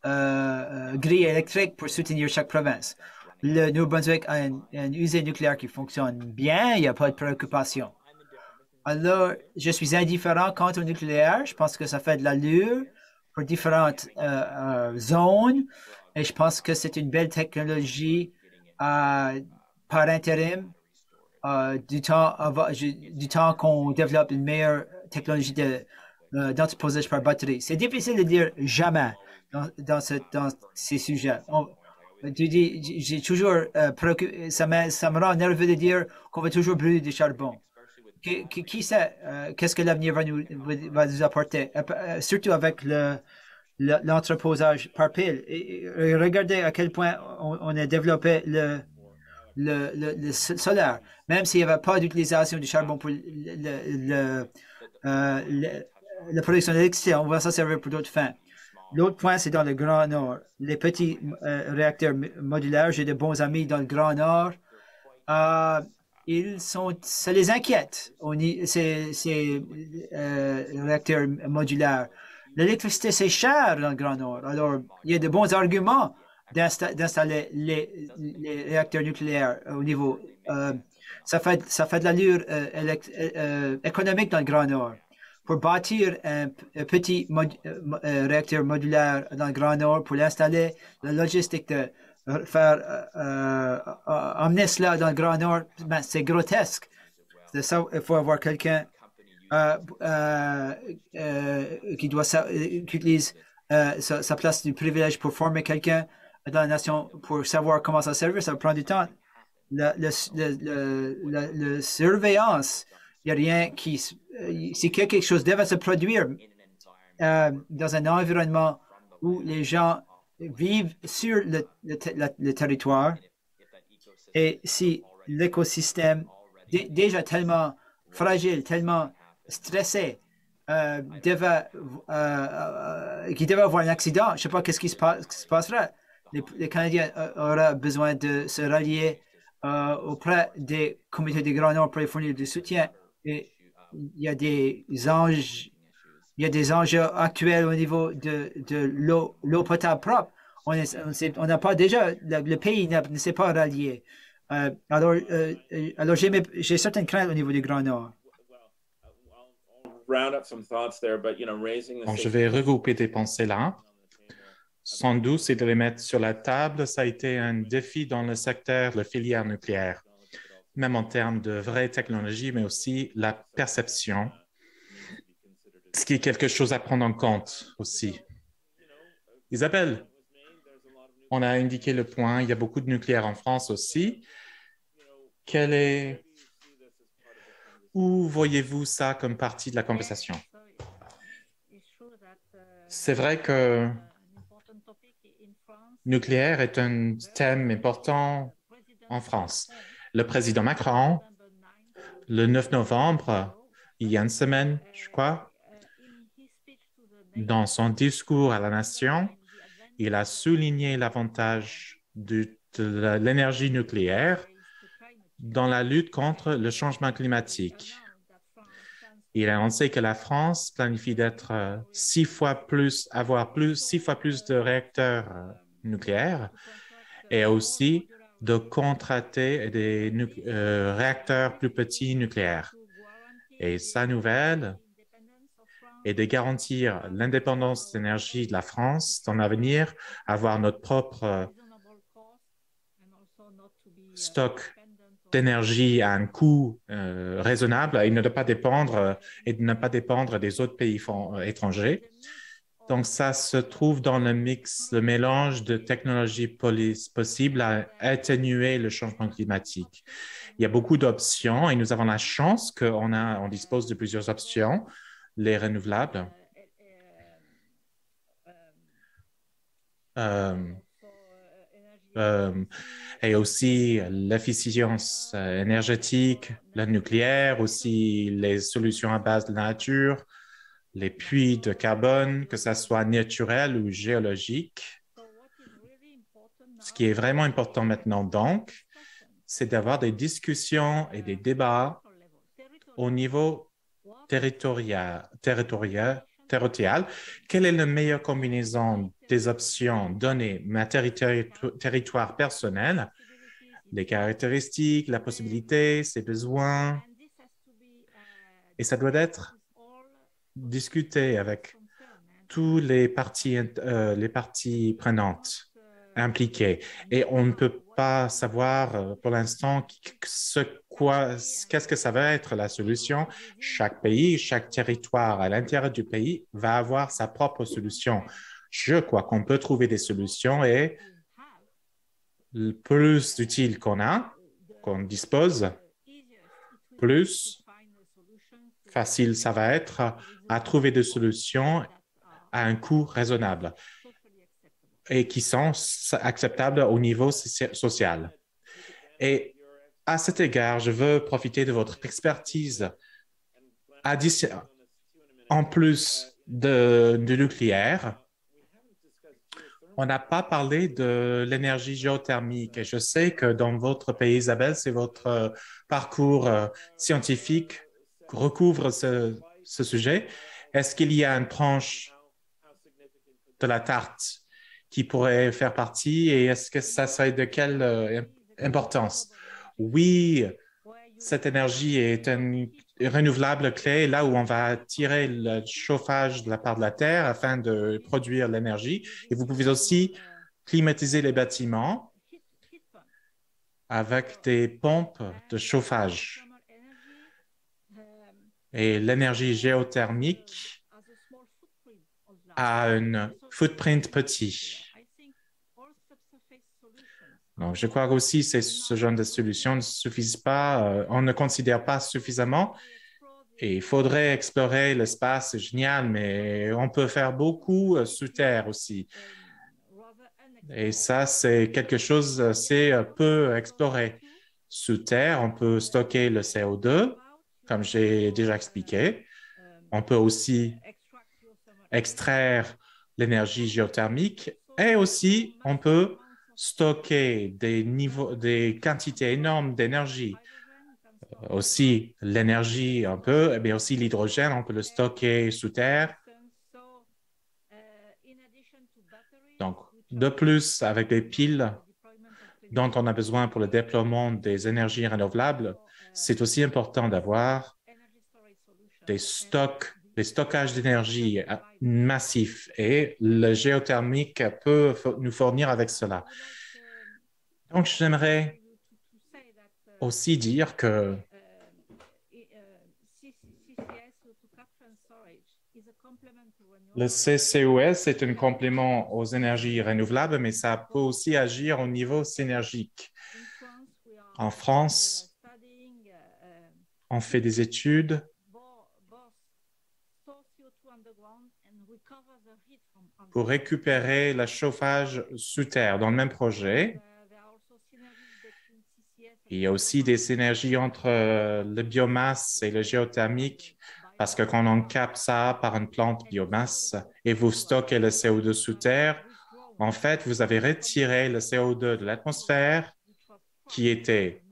grille électrique pour soutenir chaque province. Le Nouveau-Brunswick a une usine nucléaire qui fonctionne bien, il n'y a pas de préoccupation. Alors, je suis indifférent quant au nucléaire. Je pense que ça fait de l'allure pour différentes zones et je pense que c'est une belle technologie par intérim du temps qu'on développe une meilleure technologie d'entreposage par batterie. C'est difficile de dire jamais dans ces sujets. J'ai toujours ça me rend nerveux de dire qu'on va toujours brûler du charbon. Qui sait qu'est-ce que l'avenir va nous apporter, surtout avec l'entreposage par pile. Et regardez à quel point on a développé le solaire. Même s'il n'y avait pas d'utilisation du charbon pour la production d'électricité, on va s'en servir pour d'autres fins. L'autre point, c'est dans le Grand Nord. Les petits réacteurs modulaires, j'ai de bons amis dans le Grand Nord. Ça les inquiète, ces réacteurs modulaires. L'électricité, c'est cher dans le Grand Nord. Alors, il y a de bons arguments d'installer les réacteurs nucléaires au niveau. Ça fait de l'allure économique dans le Grand Nord. Pour bâtir un petit réacteur modulaire dans le Grand Nord, pour l'installer, la logistique de faire emmener cela dans le Grand Nord, ben, c'est grotesque. Il faut avoir quelqu'un qui utilise sa place du privilège pour former quelqu'un dans la nation pour savoir comment ça servir. Ça prend du temps. La surveillance, il n'y a rien qui... Si quelque chose devait se produire dans un environnement où les gens vivent sur le territoire, et si l'écosystème déjà tellement fragile, tellement stressé, qui devait avoir un accident. Je ne sais pas qu'est-ce qui se passera. Les Canadiens auront besoin de se rallier auprès des comités du Grand Nord pour leur fournir du soutien. Et il y a des enjeux, actuels au niveau de l'eau potable propre. On n'a pas déjà, le pays ne s'est pas rallié. Alors j'ai certaines craintes au niveau du Grand Nord. Donc, je vais regrouper tes pensées là. Sans doute, c'est de les mettre sur la table. Ça a été un défi dans le secteur, la filière nucléaire, même en termes de vraies technologies, mais aussi la perception, ce qui est quelque chose à prendre en compte aussi. Isabelle, on a indiqué le point, il y a beaucoup de nucléaire en France aussi. Où voyez-vous ça comme partie de la conversation? C'est vrai que nucléaire est un thème important en France. Le président Macron, le 9 novembre, il y a une semaine, je crois, dans son discours à la nation, il a souligné l'avantage de l'énergie nucléaire dans la lutte contre le changement climatique. Il a annoncé que la France planifie d'être avoir 6 fois plus de réacteurs nucléaires et aussi de contracter des réacteurs plus petits nucléaires. Et sa nouvelle est de garantir l'indépendance d'énergie de la France dans l'avenir, avoir notre propre stock d'énergie à un coût raisonnable et ne pas dépendre des autres pays étrangers. Donc, ça se trouve dans le mélange de technologies possibles à atténuer le changement climatique. Il y a beaucoup d'options et nous avons la chance qu'on dispose de plusieurs options, les renouvelables. Et aussi l'efficience énergétique, le nucléaire, aussi les solutions à base de la nature, les puits de carbone, que ce soit naturel ou géologique. Ce qui est vraiment important maintenant, donc, c'est d'avoir des discussions et des débats au niveau territorial. Quelle est la meilleure combinaison des options données ma territoire personnel, les caractéristiques, la possibilité, ses besoins. Et ça doit être discuté avec tous les parties prenantes impliquées. Et on ne peut pas savoir pour l'instant qu'est-ce que ça va être la solution. Chaque pays, chaque territoire à l'intérieur du pays va avoir sa propre solution. Je crois qu'on peut trouver des solutions et le plus d'utiles qu'on dispose, plus facile ça va être à trouver des solutions à un coût raisonnable et qui sont acceptables au niveau social. Et à cet égard, je veux profiter de votre expertise en plus du nucléaire. On n'a pas parlé de l'énergie géothermique et je sais que dans votre pays, Isabelle, c'est votre parcours scientifique recouvre ce sujet. Est-ce qu'il y a une tranche de la tarte qui pourrait faire partie et est-ce que ça serait de quelle importance? Oui, cette énergie est une renouvelable clé là où on va tirer le chauffage de la part de la Terre afin de produire l'énergie. Et vous pouvez aussi climatiser les bâtiments avec des pompes de chauffage. Et l'énergie géothermique a un footprint petit. Donc, je crois aussi que ce genre de solution ne suffit pas, on ne considère pas suffisamment et il faudrait explorer l'espace, c'est génial, mais on peut faire beaucoup sous terre aussi. Et ça, c'est quelque chose assez peu exploré. sous terre, on peut stocker le CO2, comme j'ai déjà expliqué. On peut aussi extraire l'énergie géothermique et aussi on peut stocker des quantités énormes d'énergie. Aussi l'énergie un peu, mais aussi l'hydrogène, on peut le stocker sous terre. Donc, de plus, avec les piles dont on a besoin pour le déploiement des énergies renouvelables, c'est aussi important d'avoir des stockages d'énergie massifs et le géothermique peut nous fournir avec cela. Donc, j'aimerais aussi dire que le CCUS est un complément aux énergies renouvelables, mais ça peut aussi agir au niveau synergique. En France, on fait des études pour récupérer le chauffage sous terre dans le même projet. Il y a aussi des synergies entre le biomasse et le géothermique, parce que quand on capte ça par une plante biomasse et vous stockez le CO2 sous terre, en fait, vous avez retiré le CO2 de l'atmosphère qui était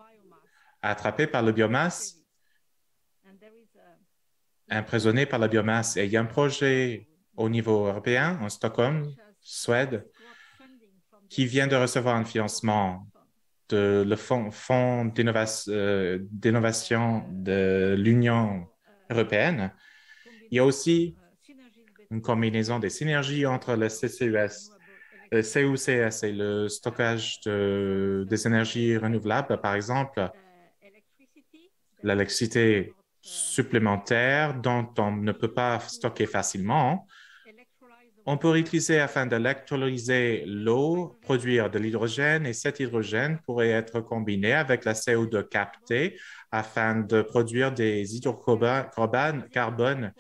attrapé par le biomasse, emprisonné par la biomasse. Et il y a un projet au niveau européen, en Stockholm, Suède, qui vient de recevoir un financement le fonds d'innovation de l'Union européenne. Il y a aussi une combinaison des synergies entre le CCUS, le CUCS et le stockage des énergies renouvelables. Par exemple, l'électricité supplémentaire dont on ne peut pas stocker facilement. On peut l'utiliser afin d'électrolyser l'eau, produire de l'hydrogène et cet hydrogène pourrait être combiné avec la CO2 captée afin de produire des hydrocarbone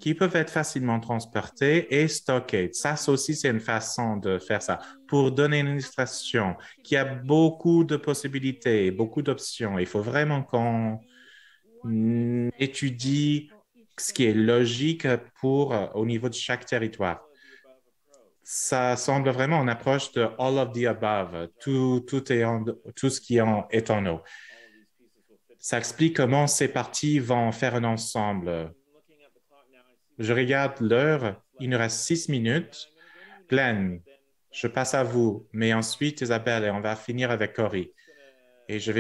qui peuvent être facilement transportés et stockés. Ça aussi, c'est une façon de faire ça. Pour donner une illustration qui a beaucoup de possibilités, beaucoup d'options, il faut vraiment qu'on étudie ce qui est logique au niveau de chaque territoire. Ça semble vraiment une approche de all of the above, tout ce qui est en eau. Ça explique comment ces parties vont faire un ensemble. Je regarde l'heure, il nous reste 6 minutes. Glenn, je passe à vous, mais ensuite Isabelle, et on va finir avec Cory. Et je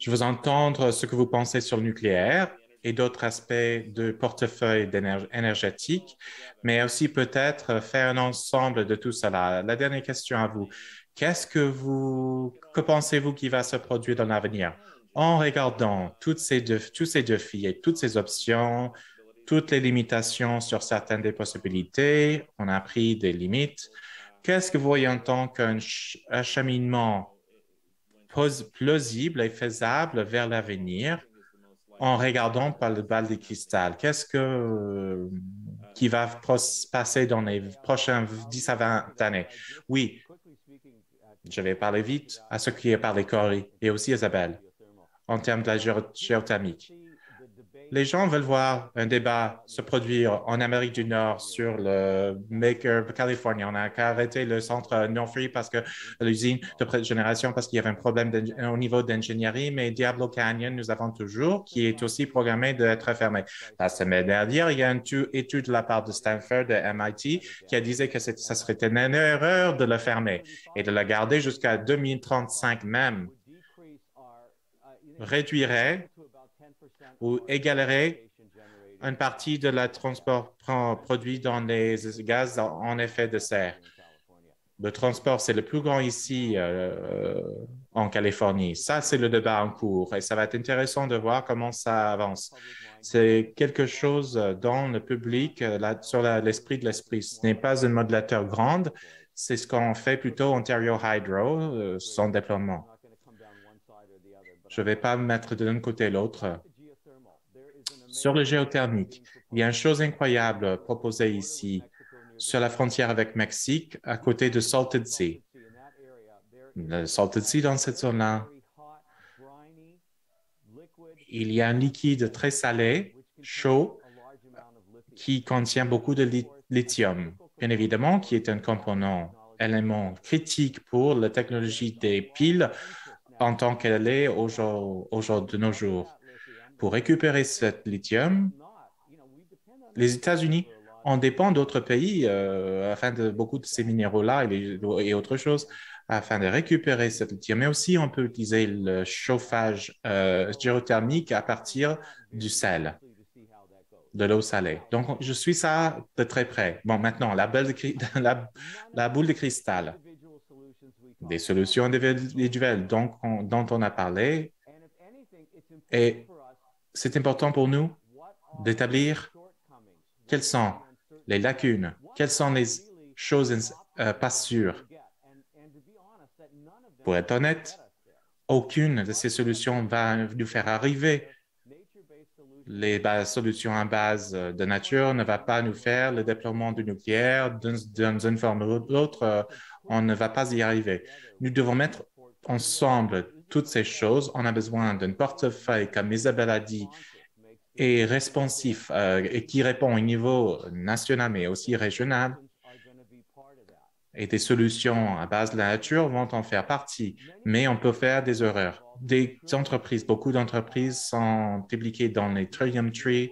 veux entendre ce que vous pensez sur le nucléaire et d'autres aspects de portefeuille énergétique, mais aussi peut-être faire un ensemble de tout cela. La dernière question à vous. Que pensez-vous qui va se produire dans l'avenir? En regardant tous ces défis et toutes ces options, toutes les limitations sur certaines des possibilités, on a pris des limites. Qu'est-ce que vous voyez en tant qu'un acheminement plausible et faisable vers l'avenir en regardant par le bal de cristal? Qu'est-ce qui va passer dans les prochaines 10 à 20 années? Oui, je vais parler vite à ce qui est parlé Cory et aussi Isabelle en termes de la géothermique. Les gens veulent voir un débat se produire en Amérique du Nord sur le Maker California. On a arrêté le centre Northry parce que l'usine de génération parce qu'il y avait un problème au niveau d'ingénierie, mais Diablo Canyon, nous avons toujours, qui est aussi programmé d'être fermé. La semaine dernière, il y a une étude de la part de Stanford, de MIT, qui a dit que ça serait une erreur de le fermer et de le garder jusqu'à 2035 même. Réduirait ou égalerait une partie de la transport produit dans les gaz en effet de serre. Le transport, c'est le plus grand ici en Californie. Ça, c'est le débat en cours et ça va être intéressant de voir comment ça avance. C'est quelque chose dans le public, sur l'esprit de l'esprit. Ce n'est pas un modulateur grand, c'est ce qu'on fait plutôt Ontario Hydro, son déploiement. Je ne vais pas me mettre de l'un côté l'autre. Sur le géothermique, il y a une chose incroyable proposée ici, sur la frontière avec Mexique, à côté de Salton Sea. le Salton Sea dans cette zone-là. Il y a un liquide très salé, chaud, qui contient beaucoup de lithium, bien évidemment, qui est un composant, élément critique pour la technologie des piles en tant qu'elle est de nos jours. Pour récupérer ce lithium, les États-Unis en dépendent d'autres pays afin de beaucoup de ces minéraux-là et autres choses afin de récupérer ce lithium. Mais aussi, on peut utiliser le chauffage géothermique à partir du sel, de l'eau salée. Donc, je suis ça de très près. Bon, maintenant, la boule de cristal, des solutions individuelles dont on a parlé. Et c'est important pour nous d'établir quelles sont les lacunes, quelles sont les choses pas sûres. Pour être honnête, aucune de ces solutions va nous faire arriver. Les solutions à base de nature ne va pas nous faire le déploiement du nucléaire dans une forme ou l'autre. On ne va pas y arriver. Nous devons mettre ensemble toutes ces choses. On a besoin d'un portefeuille, comme Isabelle a dit, et responsif et qui répond au niveau national, mais aussi régional. Et des solutions à base de la nature vont en faire partie, mais on peut faire des erreurs. Des entreprises, beaucoup d'entreprises sont impliquées dans les Trillium Trees.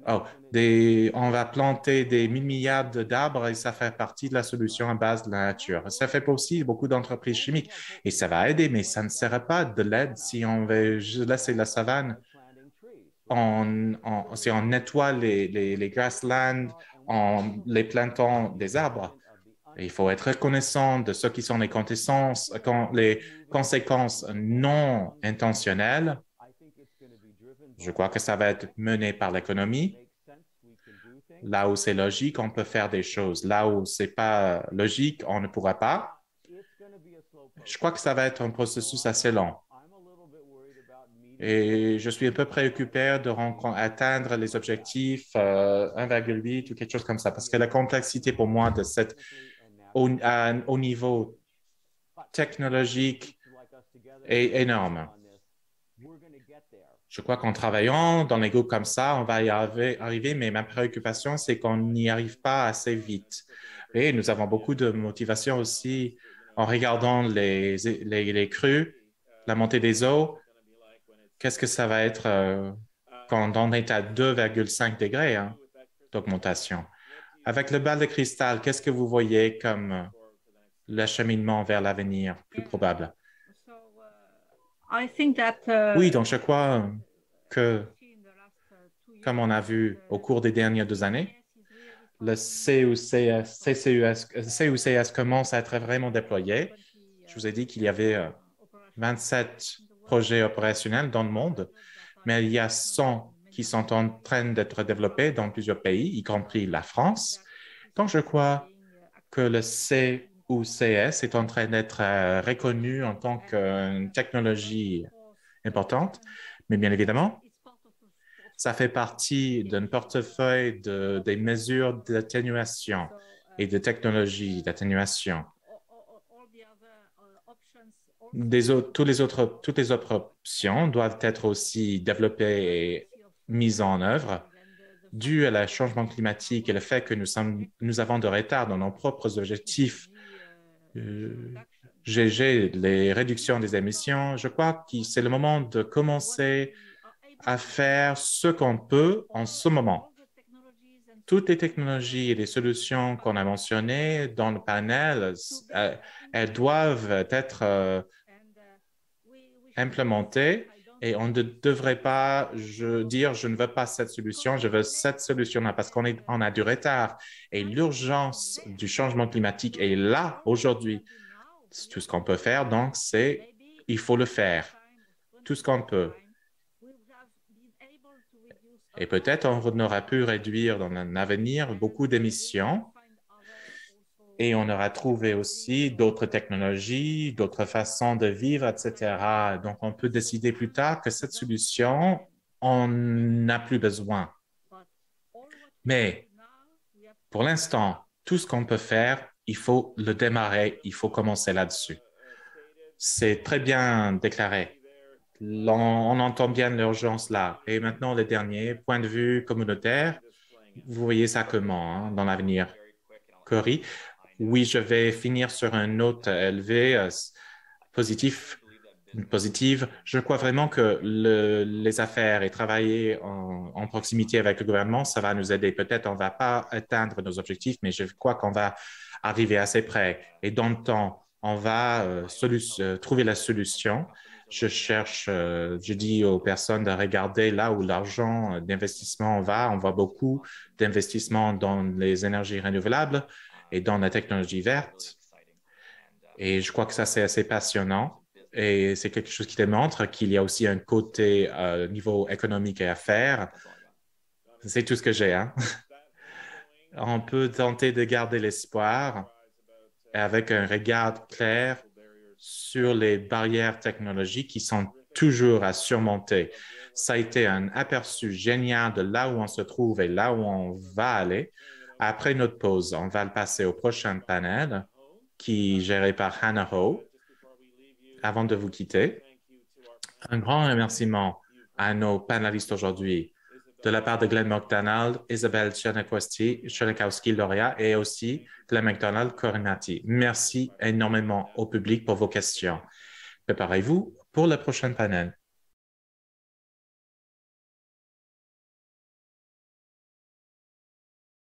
On va planter des milliards d'arbres et ça fait partie de la solution à base de la nature. Ça fait aussi beaucoup d'entreprises chimiques et ça va aider, mais ça ne sert pas de l'aide si on veut laisser la savane. Si on nettoie les grasslands, en les plantant des arbres. Et il faut être reconnaissant de ce qui sont les conséquences non intentionnelles. Je crois que ça va être mené par l'économie. Là où c'est logique, on peut faire des choses. Là où ce n'est pas logique, on ne pourra pas. Je crois que ça va être un processus assez long. Et je suis un peu préoccupé d'atteindre les objectifs 1,8 ou quelque chose comme ça, parce que la complexité pour moi de au niveau technologique est énorme. Je crois qu'en travaillant dans les groupes comme ça, on va y arriver, mais ma préoccupation, c'est qu'on n'y arrive pas assez vite. Et nous avons beaucoup de motivation aussi en regardant les crues, la montée des eaux. Qu'est-ce que ça va être quand on est à 2,5 degrés d'augmentation? Avec le bal de cristal, qu'est-ce que vous voyez comme l'acheminement vers l'avenir plus probable? Oui, donc je crois que, comme on a vu au cours des dernières 2 années, le CUCS commence à être vraiment déployé. Je vous ai dit qu'il y avait 27 projets opérationnels dans le monde, mais il y a 100 qui sont en train d'être développés dans plusieurs pays, y compris la France. Donc, je crois que le CUCS est en train d'être reconnu en tant qu'une technologie importante, mais bien évidemment, ça fait partie d'un portefeuille des mesures d'atténuation et de technologies d'atténuation. Toutes les autres options doivent être aussi développées et mises en œuvre dû à le changement climatique et le fait que nous avons de retard dans nos propres objectifs GG, les réductions des émissions. Je crois que c'est le moment de commencer à faire ce qu'on peut en ce moment. Toutes les technologies et les solutions qu'on a mentionnées dans le panel, elles doivent être implémentées et on ne devrait pas dire je ne veux pas cette solution, je veux cette solution-là parce qu'on a du retard. Et l'urgence du changement climatique est là aujourd'hui. Tout ce qu'on peut faire, donc, c'est il faut le faire. Tout ce qu'on peut. Et peut-être on aura pu réduire dans un avenir beaucoup d'émissions et on aura trouvé aussi d'autres technologies, d'autres façons de vivre, etc. Donc, on peut décider plus tard que cette solution, on n'a plus besoin. Mais pour l'instant, tout ce qu'on peut faire, il faut le démarrer, il faut commencer là-dessus. C'est très bien déclaré. On entend bien l'urgence là. Et maintenant, le dernier point de vue communautaire, vous voyez ça comment dans l'avenir? Cory? Oui, je vais finir sur une note élevée, positive. Je crois vraiment que les affaires et travailler en proximité avec le gouvernement, ça va nous aider. Peut-être on ne va pas atteindre nos objectifs, mais je crois qu'on va arriver assez près. Et dans le temps, on va trouver la solution. Je dis aux personnes de regarder là où l'argent d'investissement va. On voit beaucoup d'investissements dans les énergies renouvelables et dans la technologie verte. Et je crois que ça, c'est assez passionnant. Et c'est quelque chose qui démontre qu'il y a aussi un côté niveau économique et affaires. C'est tout ce que j'ai. Hein? On peut tenter de garder l'espoir avec un regard clair sur les barrières technologiques qui sont toujours à surmonter. Ça a été un aperçu génial de là où on se trouve et là où on va aller. Après notre pause, on va le passer au prochain panel qui est géré par Hannah Ho. Avant de vous quitter, un grand remerciement à nos panélistes aujourd'hui, de la part de Glenn McDonald, Isabelle Chernakowski, lauréat, et aussi Glenn McDonald, Corinati. Merci énormément au public pour vos questions. Préparez-vous pour le prochain panel.